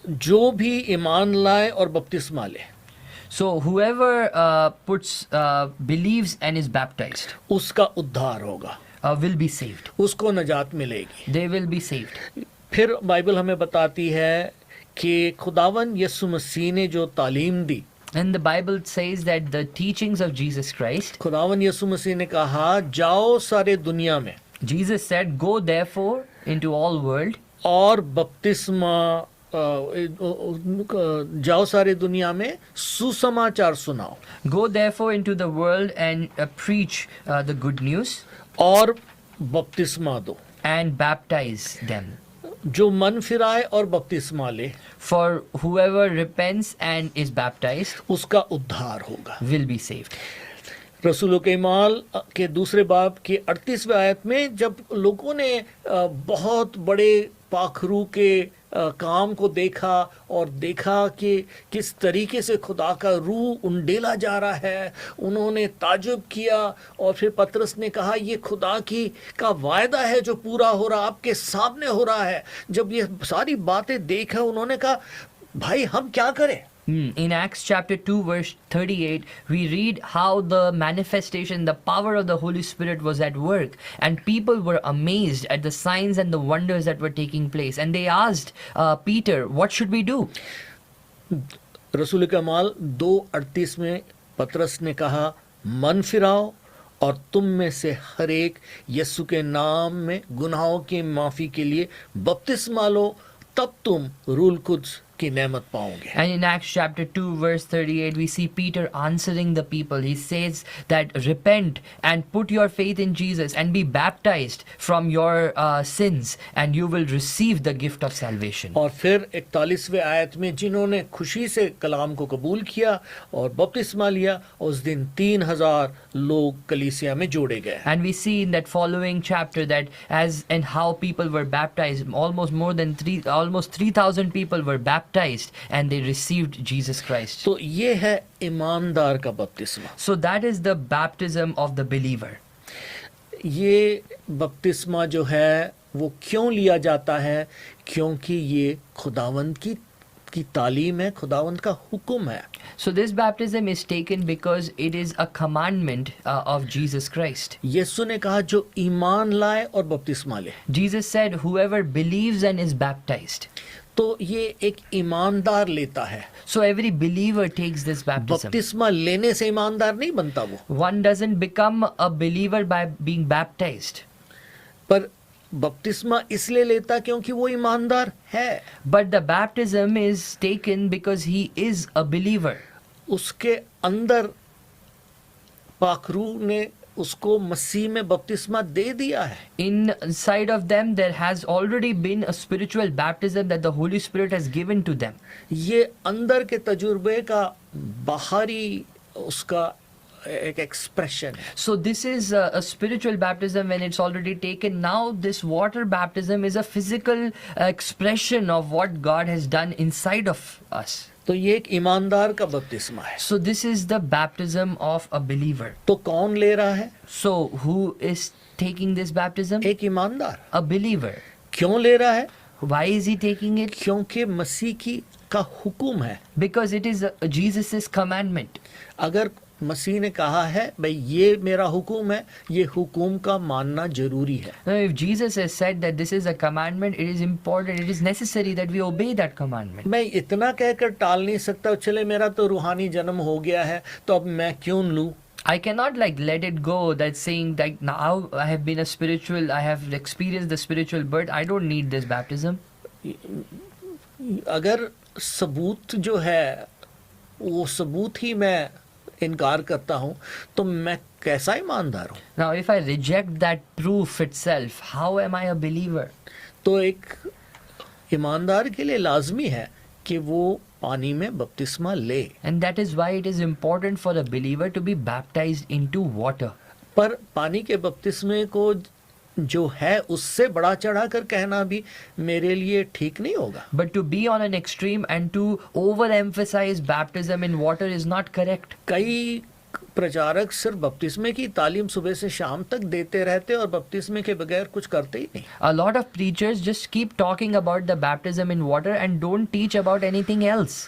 जो भी ईमान लाए और बपतिस्मा ले, so whoever believes and is baptized उसका उद्धार होगा, will be saved. उसको नजात मिलेगी। They will be saved. फिर बाइबल हमें बताती है कि खुदावन यीशु मसीह ने जो तालीम दी, And the Bible says that the teachings of Jesus Christ, खुदावन यीशु मसीह ने कहा जाओ सारे दुनिया में Jesus said, go therefore into all world और बपतिस्मा जाओ सारे दुनिया में सुसमाचार सुनाओ go therefore into the world and preach the good news और बपतिस्मा दो। and baptize them. जो मन फिराए और बपतिस्मा ले For whoever repents and is baptized उसका उद्धार होगा। will be saved. रसूल के माल के 2 बाब के 38वें आयत में जब लोगों ने बहुत बड़े पाखरू के काम को देखा और देखा कि किस तरीके से खुदा का रूह उंडेला जा रहा है, उन्होंने ताजुब किया। और फिर पतरस ने कहा ये खुदा की का वायदा है जो पूरा हो रहा, आपके सामने हो रहा है। जब ये सारी बातें देखा उन्होंने कहा भाई हम क्या करें। In Acts chapter 2 verse 38, we read how the manifestation, the power of the Holy Spirit was at work, and people were amazed at the signs and the wonders that were taking place. And they asked Peter, what should we do? रसूल के माल 2:38 में पतरस ने कहा मन फिराओ और तुम में से हर एक यीशु के नाम में गुनाहों की माफी के लिए बपतिस्मा लो, तब तुम रूल कुद्स की नेमत पाओगे। And in Acts chapter 2 verse 38, we see Peter answering the people. He says that repent and put your faith in Jesus and be baptized from your sins and you will receive the gift of salvation. और फिर 41वें आयत में जिन्होंने खुशी से कलाम को कबूल किया और बपतिस्मा लिया, उस दिन 3000 लोग कलीसिया में जोड़े गए। And we see in that following chapter that as and how people were baptized, almost 3000 people were baptized and they received Jesus Christ. तो ये है ईमानदार का बपतिस्मा। So that is the baptism of the believer. ये बपतिस्मा जो है वो क्यों लिया जाता है? क्योंकि ये खुदावंद की तालीम है, खुदावंद का हुक्म है। So this baptism is taken because it is a commandment of Jesus Christ. यीशु ने कहा जो ईमान लाए और बपतिस्मा ले। Jesus said, whoever believes and is baptized. तो ये एक ईमानदार लेता है। So every believer takes this baptism. बपतिस्मा लेने से ईमानदार नहीं बनता वो, One doesn't become a believer by being baptized. पर बपतिस्मा इसलिए लेता क्योंकि वो ईमानदार है। But the baptism is taken because he is a believer. उसके अंदर पाखरू ने उसको मसीह में बपतिस्मा दे दिया है। Inside of them, there has already been a spiritual baptism that the Holy Spirit has given to them. ये अंदर के तजुर्बे का बाहरी उसका एक एक्सप्रेशन है। So this is a spiritual baptism when it's already taken. Now this water baptism is a physical expression of what God has done inside of us. तो ये एक ईमानदार का बपतिस्मा है। So this is the baptism of a believer. तो कौन ले रहा है? So who is taking this baptism? एक ईमानदार। A believer. क्यों ले रहा है? Why is he taking it? क्योंकि मसीह की का हुक्म है। Because it is Jesus' commandment. अगर मसीह ने कहा है भाई ये मेरा हुक्म है, ये हुक्म का मानना जरूरी है। Now, if Jesus has said that this is a commandment, it is important, it is necessary that we obey that commandment. मैं इतना कहकर टाल नहीं सकता, चले मेरा तो रूहानी जन्म हो गया है तो अब मैं क्यों लूं? I cannot like let it go that saying that now I have been a spiritual, I have experienced the spiritual birth, I don't need this baptism. अगर सबूत जो है वो सबूत ही मैं इनकार करता हूं तो मैं कैसा ईमानदार हूं? Now if I reject that proof itself, how am I a believer? तो एक ईमानदार के लिए लाजमी है कि वो पानी में बपतिस्मा ले। And that is why it is important for a believer to be baptized into water. पर पानी के बपतिस्मे को जो है उससे बड़ा चढ़ा कर कहना भी मेरे लिए ठीक नहीं होगा। But to be on an extreme and to overemphasize baptism in water is not correct. कई प्रचारक सिर्फ बपतिस्मे की तालीम सुबह से शाम तक देते रहते और बपतिस्मे के बगैर कुछ करते ही नहीं। A lot of preachers just keep talking about the baptism in water and don't teach about anything else.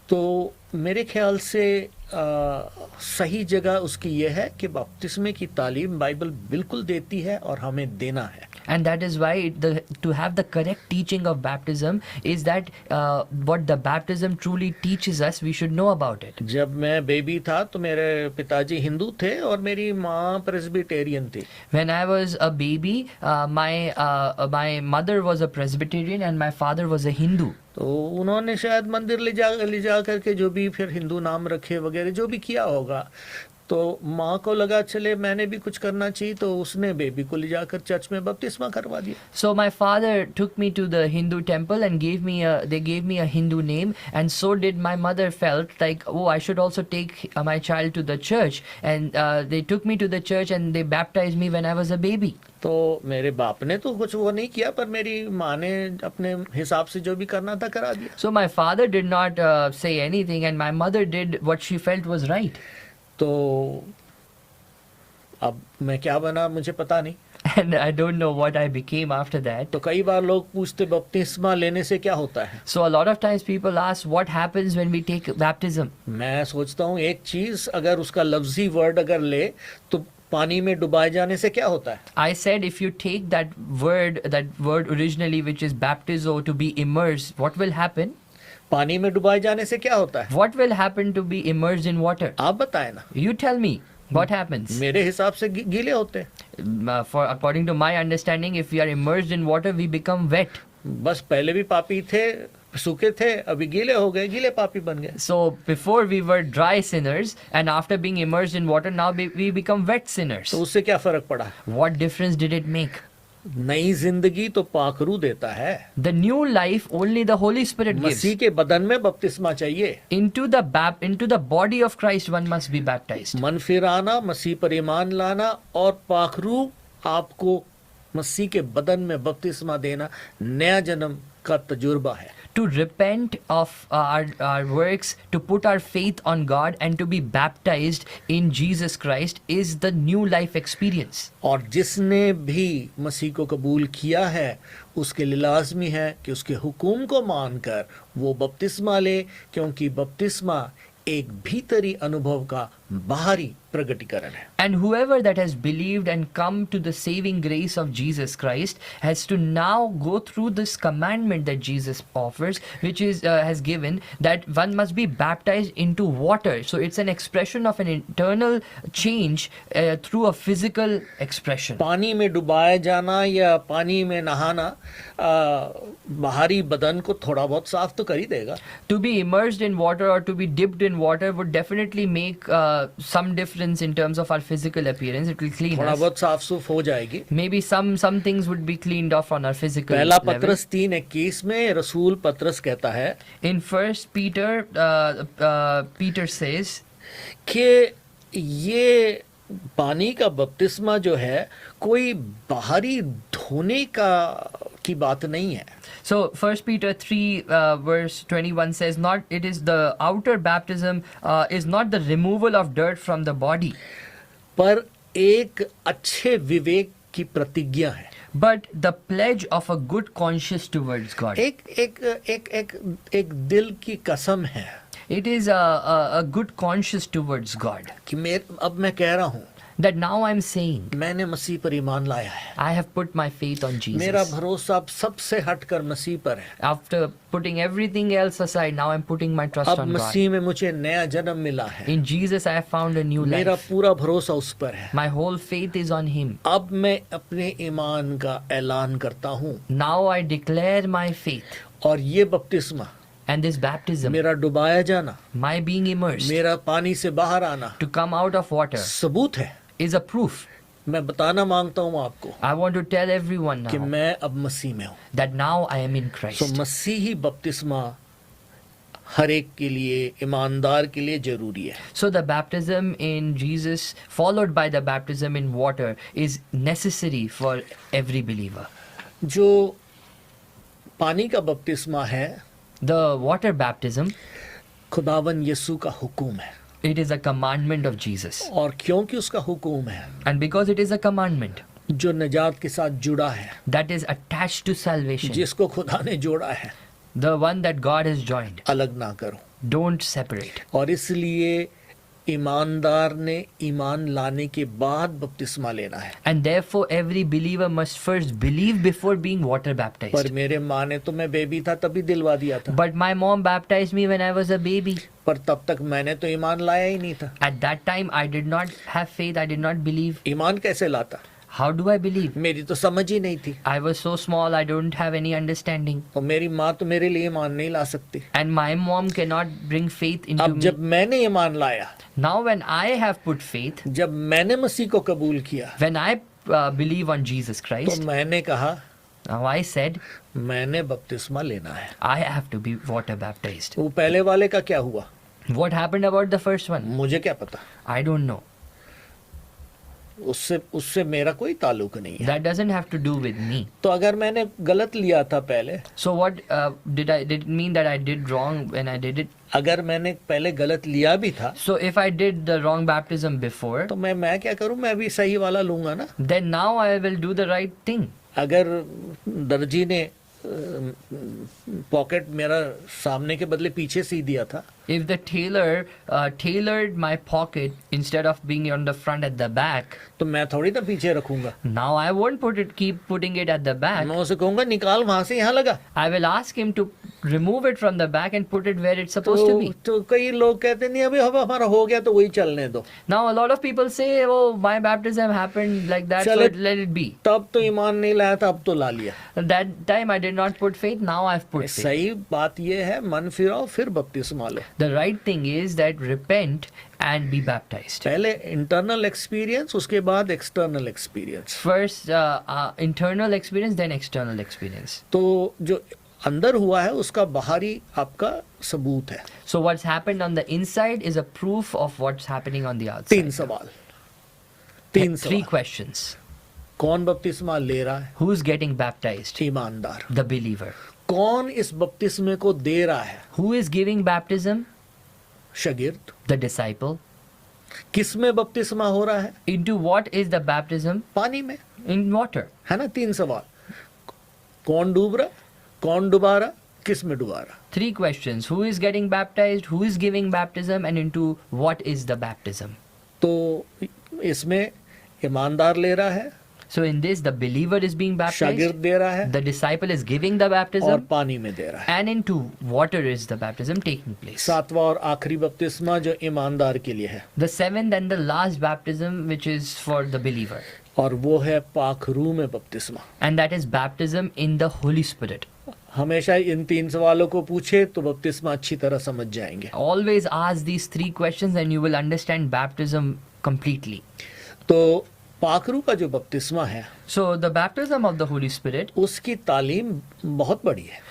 तो मेरे ख्याल से सही जगह उसकी यह है कि बपतिस्मे की तालीम बाइबल बिल्कुल देती है और हमें देना है। And that is why to have the correct teaching of baptism is that what the baptism truly teaches us, we should know about it. जब मैं बेबी था तो मेरे पिताजी हिंदू थे और मेरी माँ प्रेस्बिटेरियन थी। When I was a baby, my mother was a Presbyterian and my father was a Hindu. तो उन्होंने शायद मंदिर ले जा करके जो भी फिर हिंदू नाम रखे वगैरह जो भी किया होगा, तो माँ को लगा चले मैंने भी कुछ करना चाहिए, तो उसने बेबी को ले जाकर चर्च में बपतिस्मा करवा दिया। So my father took me to the Hindu temple and they gave me a Hindu name, and so did my mother felt like, oh, I should also take my child to the church, and they took me to the church and they baptized me when I was a baby. तो मेरे बाप ने तो कुछ वो नहीं किया, पर मेरी माँ ने अपने हिसाब से जो भी करना था करा दिया। So my father did not say anything and my mother did what she felt was right. तो अब मैं क्या बना मुझे पता नहीं। And I don't know what I became after that. तो कई बार लोग पूछते बपतिस्मा लेने से क्या होता है। So a lot of times people ask what happens when we take baptism. मैं सोचता हूँ एक चीज अगर उसका लफ्जी वर्ड अगर ले तो पानी में डुबाए जाने से क्या होता है। I said if you take that word originally which is baptizo, to be immersed, what will happen? पानी में डुबाए जाने से क्या होता है। What will happen to be immersed in water? आप बताएं ना। You tell me what happens. मेरे हिसाब से गीले होते हैं। According to my understanding, if we are immersed in water, we become wet. बस पहले भी पापी थे, सूखे थे, अभी गीले हो गए, गीले पापी बन गए। So before we were dry sinners, and after being immersed in water, now we become wet sinners. तो उससे क्या फर्क पड़ा। What difference did it make? नई जिंदगी तो पाखरू देता है। The new life only the Holy Spirit gives. मसीह के बदन में बपतिस्मा चाहिए। Into the body of Christ one must be baptized. मन फिराना, मसीह पर ईमान लाना और पाखरू आपको मसीह के बदन में बपतिस्मा देना नया जन्म का तजुर्बा है। To repent of our works, to put our faith on God and to be baptized in Jesus Christ is the new life experience. और जिसने भी मसीह को कबूल किया है उसके लिए लाजमी है कि उसके हुक्म को मानकर वो बपतिस्मा ले, क्योंकि बपतिस्मा एक भीतरी अनुभव का बाहरी प्रगटीकरण है। And whoever that has believed and come to the saving grace of Jesus Christ has to now go through this commandment that Jesus offers, which is has given that one must be baptized into water. So it's an expression of an internal change through a physical expression. पानी में डुबाया जाना या पानी में नहाना बाहरी बदन को थोड़ा बहुत साफ तो कर ही देगा। To be immersed in water or to be dipped in water would definitely make some difference in terms of our physical appearance. It will clean थोड़ा us. बहुत साफ सूफ हो जाएगी. Maybe some things would be cleaned off on our physical पहला level. पत्रस 3:21 में रसूल पत्रस कहता है In First Peter, Peter says कि ये पानी का बपतिस्मा जो है कोई बाहरी धोने की बात नहीं है. so. First Peter 3 verse 21 says, "Not it is the outer baptism is not the removal of dirt from the body, पर एक अच्छे विवेक की प्रतिज्ञा है. but the pledge of a good conscience towards God." एक एक एक एक एक दिल की कसम है It is a good conscience towards God. कि अब मैं कह रहा हूँ That now I'm saying, मैंने मसीह पर ईमान लाया है. I have put my faith on मेरा Jesus. भरोसा अब सबसे हटकर मसीह पर है. After putting everything else aside, now I'm putting my trust अब on God. मसीह में मुझे नया जन्म मिला है. In Jesus, I have found a new मेरा life. पूरा भरोसा उस पर है. My whole faith is on Him. अब मैं अपने ईमान का ऐलान करता हूँ Now I declare my faith. और ये बपतिस्मा, And this baptism, मेरा डुबाया जाना, my being immersed मेरा पानी से बाहर आना to come out of water, सबूत है. is a proof. मैं बताना मांगता हूँ आपको I want to tell everyone कि now मैं अब मसीह में हूँ. that now I am in so Christ. मसीही बपतिस्मा हर एक के लिए, ईमानदार के लिए जरूरी है. So the baptism in Jesus, followed by the baptism in water, is necessary for every believer. जो पानी का बपतिस्मा है, The water baptism, खुदावन यीशु का हुक्म है. it is a commandment of Jesus. और क्योंकि उसका हुक्म है, And because it is a commandment जो निजात के साथ जुड़ा है, that is attached to salvation, जिसको खुदा ने जोड़ा है, the one that God has joined, अलग ना करो. don't separate. और इसलिए ईमानदार ने ईमान लाने के बाद बपतिस्मा लेना है. And therefore every believer must first believe before being water पर baptized. मेरे माँ ने तो मैं बेबी था तभी दिलवा दिया था. But my mom baptized me when I was a baby. पर तब तक मैंने तो ईमान लाया ही नहीं था. At that time I did not have faith, I did not believe. ईमान कैसे लाता? How do I believe? मेरी तो समझ ही नहीं थी. I was so small, I don't have any understanding. और मेरी माँ तो मेरे लिए ईमान नहीं ला सकती. And my mom cannot bring faith into अब me. जब मैंने ईमान लाया, Now when I have put faith, जब मैंने मसीह को कबूल किया, when I believe on Jesus तो Christ, मैंने कहा now I said, मैंने बपतिस्मा लेना है. I have to be water baptized. वो पहले वाले का क्या हुआ What happened about the first one? मुझे क्या पता. I don't know. उससे मेरा कोई ताल्लुक नहीं है. That doesn't have to do with me. तो अगर मैंने गलत लिया था पहले, So what did it mean that I did wrong when I did it? अगर मैंने पहले गलत लिया भी था, So if I did the wrong baptism before, तो मैं क्या करूं, मैं भी सही वाला लूंगा ना. then now I will do the right thing. अगर दर्जी ने पॉकेट मेरा सामने के बदले पीछे सी दिया था, If the tailor tailored my pocket instead of being on the front at the back, तो मैं थोड़ी ना पीछे रखूंगा. now I won't keep putting it at the back. मैं उसे कहूंगा निकाल वहां से यहाँ लगा. I will ask him to remove it from the back and put it where it's supposed to be. तो कई लोग कहते नहीं अभी अब हमारा हो गया तो वही चलने दो. Now a lot of people say, oh, my baptism happened like that, so चले- let it be. तब तो ईमान नहीं लाया था, अब तो ला लिया. At that time I did not put faith, now I've put faith. सही बात ये है, मन फिराओ फिर बपतिस्मा लो. The right thing is that repent and be baptized. पहले इंटरनल एक्सपीरियंस, उसके बाद external experience. First internal experience, then external experience. तो जो अंदर हुआ है उसका बाहरी आपका सबूत है. So what's happened on the inside is a proof of what's happening on the outside. 3 सवाल. 3 Three सवाल. questions. कौन बपतिस्मा ले रहा है? Who's getting baptized? ईमानदार. The believer. कौन इस बपतिस्मे को दे रहा है? Who is giving baptism? शागिर्द. The disciple. किस में बपतिस्मा हो रहा है? Into what is the baptism? पानी में, In water. है ना. 3 सवाल. कौन डूब रहा, कौन डुबा रहा, किस में डुबा रहा. 3 questions. Who is getting baptized? Who is giving baptism? And into what is the baptism? तो इसमें ईमानदार ले रहा है, So in this, the believer is being baptized. शागिर्द दे रहा है, The disciple is giving the और baptism. पानी में दे रहा है. And into water is the baptism taking place. 7वां और आखिरी बपतिस्मा जो ईमानदार के लिए है, The seventh and the last baptism, which is for the believer. और वो है पाक रूह में बपतिस्मा. And that is baptism in the Holy Spirit. हमेशा इन 3 सवालों को पूछे तो बपतिस्मा अच्छी तरह समझ जाएंगे। Always ask these 3 questions and you will understand baptism completely. तो पाखरू का जो बपतिस्मा है So the baptism of the Holy Spirit, उसकी तालीम बहुत बड़ी है।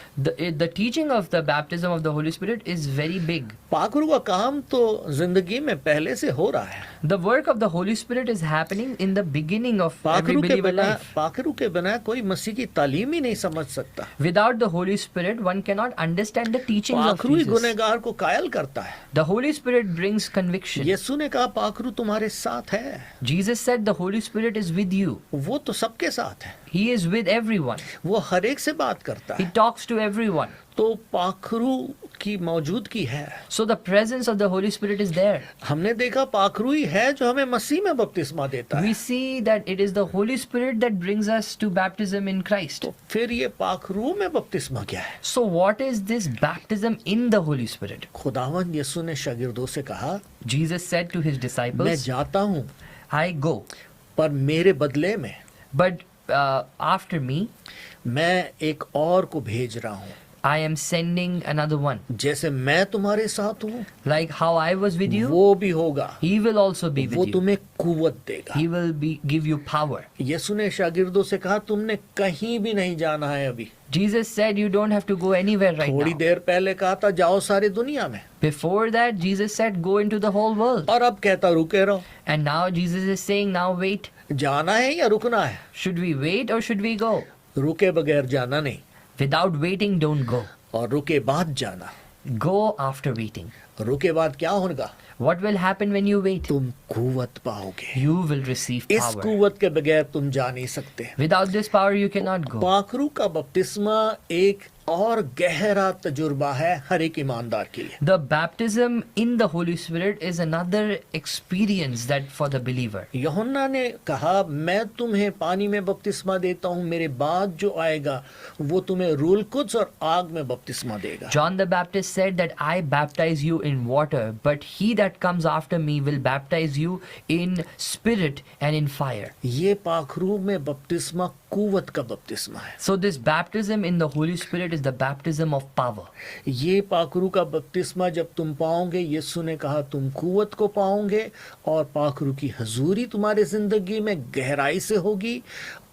the teaching of the baptism of the Holy Spirit is very big. पाखरू का काम तो जिंदगी में पहले से हो रहा है। The work of the Holy Spirit is happening in the beginning of every believer life. पाखरू के बिना कोई मसीह की तालीम ही नहीं समझ सकता। Without the Holy Spirit, one cannot understand the teachings of पाखरू he Jesus. गुनहगार को कायल करता है। The Holy Spirit brings conviction. यीशु ने कहा पाखरू तुम्हारे साथ है। Jesus said the Holy Spirit is with you. वो तो सबके साथ है। He is with everyone. वो हर एक से बात करता He है। talks to everyone. तो पाखरू की मौजूदगी है। So the presence of the Holy Spirit is there. हमने देखा पाखरू ही है जो हमें मसीह में बपतिस्मा देता We है। see that it is the Holy Spirit that brings us to baptism in Christ. तो फिर ये पाखरू में बपतिस्मा क्या है? So what is this baptism in the Holy Spirit? खुदावंद यीशु ने शागिर्दों से कहा Jesus said to his मैं disciples, जाता हूँ I go, पर मेरे बदले में but after me, मैं एक और को भेज रहा हूँ। I am sending another one. जैसे मैं तुम्हारे साथ हूँ Like how I was with you, वो भी होगा। He will also be वो with you. तुम्हें कुव्वत देगा। He will give you power. यीशु ने शागिर्दों से कहा तुमने कहीं भी नहीं जाना है अभी। Jesus said you don't have to go anywhere right थोड़ी now. देर पहले कहा था जाओ सारी दुनिया में, Before that, Jesus said go into the whole world. और अब कहता रुके रहो। And now Jesus is saying now wait. जाना है या रुकना है? Should we wait or should we go? रुके बगैर जाना नहीं, Without waiting, don't go. और रुके बाद जाना। Go after waiting. रुके बाद क्या होगा? What will happen when you wait? तुम कुव्वत पाओगे। You will receive इस power. कुव्वत के बगैर तुम जा नहीं सकते। Without this power, you cannot go. पाखरू का बपतिस्मा एक और गहरा तजुर्बा है हर एक ईमानदार के लिए। The baptism in the Holy Spirit is another experience that for the believer. यूहन्ना ने कहा मैं तुम्हें पानी में बपतिस्मा देता हूँ, मेरे बाद जो आएगा वो तुम्हें रूल कुद्स और आग में बपतिस्मा देगा। John the Baptist said that I baptize you in water, but he that comes after me will baptize you in spirit and in fire. ये पाखरू में बपतिस्मा कुव्वत का बपतिस्मा है। So this baptism in the Holy Spirit is the baptism of power. ये पाखरू का बपतिस्मा जब तुम पाओगे, यीशु ने कहा तुम कुव्वत को पाओगे और पाखरू की हजूरी तुम्हारी जिंदगी में गहराई से होगी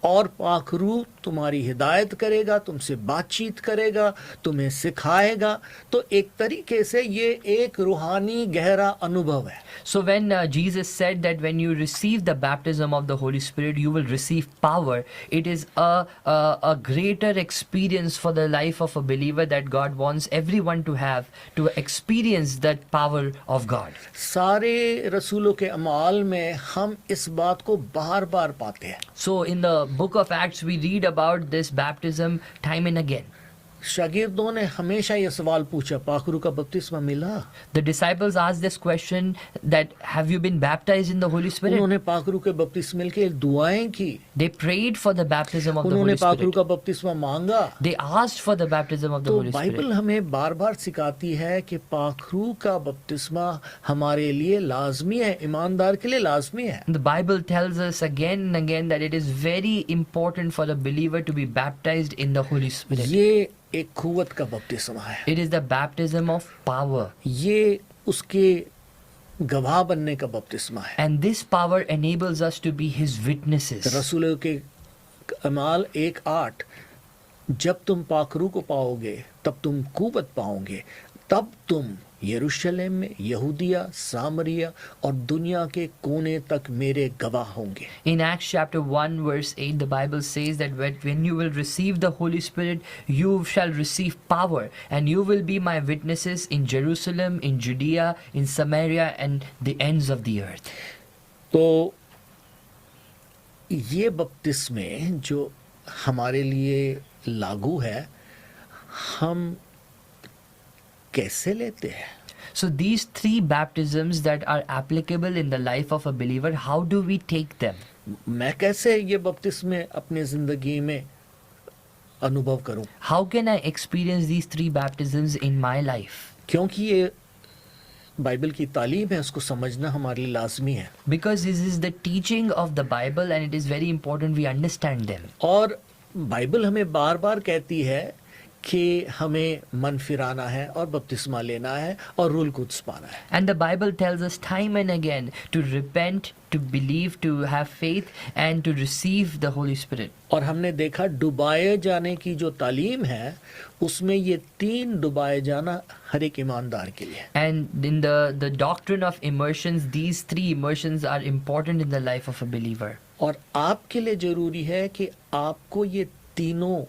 और पाखरू तुम्हारी हिदायत करेगा, तुमसे बातचीत करेगा, तुम्हें सिखाएगा। तो एक तरीके से ये एक रूहानी गहरा अनुभव है। So when Jesus said that when you receive the baptism of the Holy Spirit, you will receive power, it is a greater experience for the life of a believer that God wants everyone to have, to experience that power of God. सारे रसूलों के अमाल में हम इस बात को बार बार पाते हैं। So in the book of Acts, we read about this baptism time and again. शागिर्दों ने हमेशा ये सवाल पूछा पाखरू का बपतिस्मा मिला? The disciples asked this question that have you been baptized in the Holy Spirit? उन्होंने पाखरू के बपतिस्मे के लिए दुआएं की। They prayed for the baptism of the उन्होंने Holy पाखरू Spirit. का बपतिस्मा मांगा। They asked for the baptism of the तो Holy बाइबल Spirit. हमें बार बार सिखाती है कि पाखरू का बपतिस्मा हमारे लिए लाजमी है, ईमानदार के लिए लाजमी है। The Bible tells us again and again that it is very important for a believer to be baptized in the Holy Spirit. ये एक कुव्वत का बपतिस्मा है। It is the baptism of power. ये उसके गवाह बनने का बपतिस्मा है। And this power enables us to be His witnesses. रसूलों के अमाल 1:8 जब तुम पाखरू को पाओगे तब तुम कुव्वत पाओगे, तब तुम यरूशलेम में, यहूदिया, सामरिया और दुनिया के कोने तक मेरे गवाह होंगे। In Acts chapter 1 verse 8, the Bible says that when you will receive the Holy Spirit, you shall receive power and you will be my witnesses in Jerusalem, in Judea, in Samaria and the ends of the earth. तो ये बपतिस्मे जो हमारे लिए लागू है, हम कैसे लेते हैं? So these three baptisms that are applicable in the life of a believer, how do we take them? मैं कैसे ये बपतिस्मे अपनी जिंदगी में अनुभव करूं? How can I experience these three baptisms in my life? क्योंकि ये बाइबल की तालीम है, उसको समझना हमारे लिए लाजमी है। Because this is the teaching of the Bible and it is very important we understand them. और बाइबल हमें बार बार कहती है कि हमें मन फिराना है और बपतिस्मा लेना है और रूल कुद्स पाना है। And the Bible tells us time and again to repent, to believe, to have faith, and to receive the Holy Spirit. और हमने देखा डुबाए जाने की जो तालीम है उसमें ये 3 डुबाए जाना हर एक ईमानदार के लिए है। And in the doctrine of immersions, these 3 immersions are important in the life of a believer. और आपके लिए जरूरी है कि आपको ये तीनों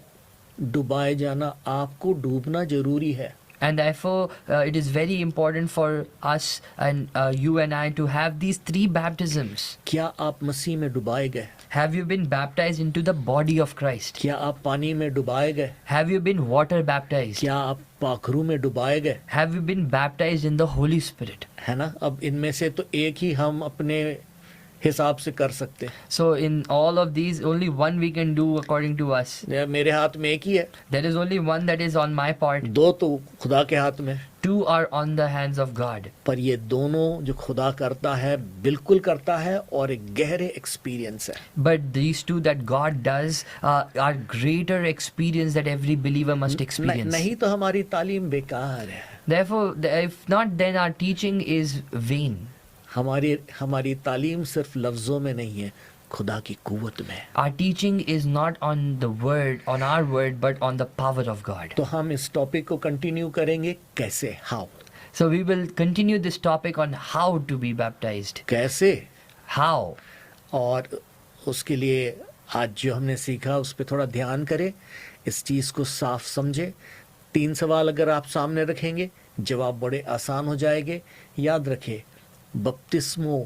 डुबाए जाना, आपको डूबना जरूरी है। And therefore, it is very important for us and you and I to have these 3 baptisms. क्या आप मसीह में डुबाए गए? Have you been baptized into the body of Christ? क्या आप पानी में डुबाए गए? Have you been water baptized? क्या आप पाखरू में डुबाए गए? Have you been baptized in the Holy Spirit? है ना? अब इनमें से तो एक ही हम अपने हिसाब से कर सकते हैं। So in all of these, only one we can do according to us. मेरे हाथ में एक ही है, There is only one that is on my part. 2 तो खुदा के हाथ में। 2 are on the hands of God. पर ये दोनों जो खुदा करता है बिल्कुल करता है और एक गहरे एक्सपीरियंस है। But these 2 that God does are greater experience that every believer must experience. नहीं तो हमारी तालीम बेकार है। Therefore, if not, then our teaching is vain. हमारी तालीम सिर्फ लफ्जों में नहीं है, खुदा की कुव्वत में। Our teaching is not on the word, on our word, but on the power of God. तो हम इस टॉपिक को कंटिन्यू करेंगे कैसे, how. So we will continue this topic on how to be baptized. कैसे, How? और उसके लिए आज जो हमने सीखा उस पर थोड़ा ध्यान करें, इस चीज़ को साफ समझे। 3 सवाल अगर आप सामने रखेंगे जवाब बड़े आसान हो जाएंगे। याद रखें, बपतिस्मों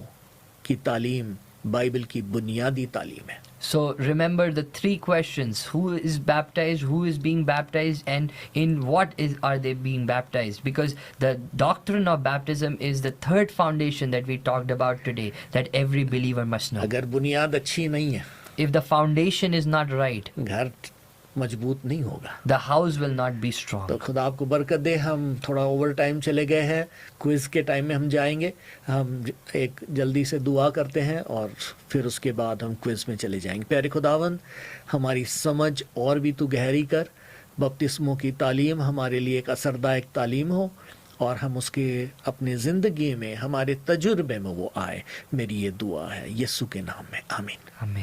की तालीम बाइबल की बुनियादी तालीम है। So remember the 3 questions: who is baptized, who is being baptized, and in what are they being baptized? Because the doctrine of baptism is the 3rd foundation that we talked about today, that every believer must know. अगर बुनियाद अच्छी नहीं है, If the foundation is not right, घर मजबूत नहीं होगा। the house will not be strong. तो खुदा आपको बरकत दे। हम थोड़ा ओवर टाइम चले गए हैं, क्विज के टाइम में हम जाएंगे। हम एक जल्दी से दुआ करते हैं और फिर उसके बाद हम क्विज में चले जाएंगे। प्यारे खुदावंद, हमारी समझ और भी तू गहरी कर, बपतिस्मों की तालीम हमारे लिए एक असरदायक तालीम हो और हम उसके अपनी ज़िंदगी में, हमारे तजुर्बे में वो आए। मेरी ये दुआ है यीशु के नाम में, आमीन। Amen.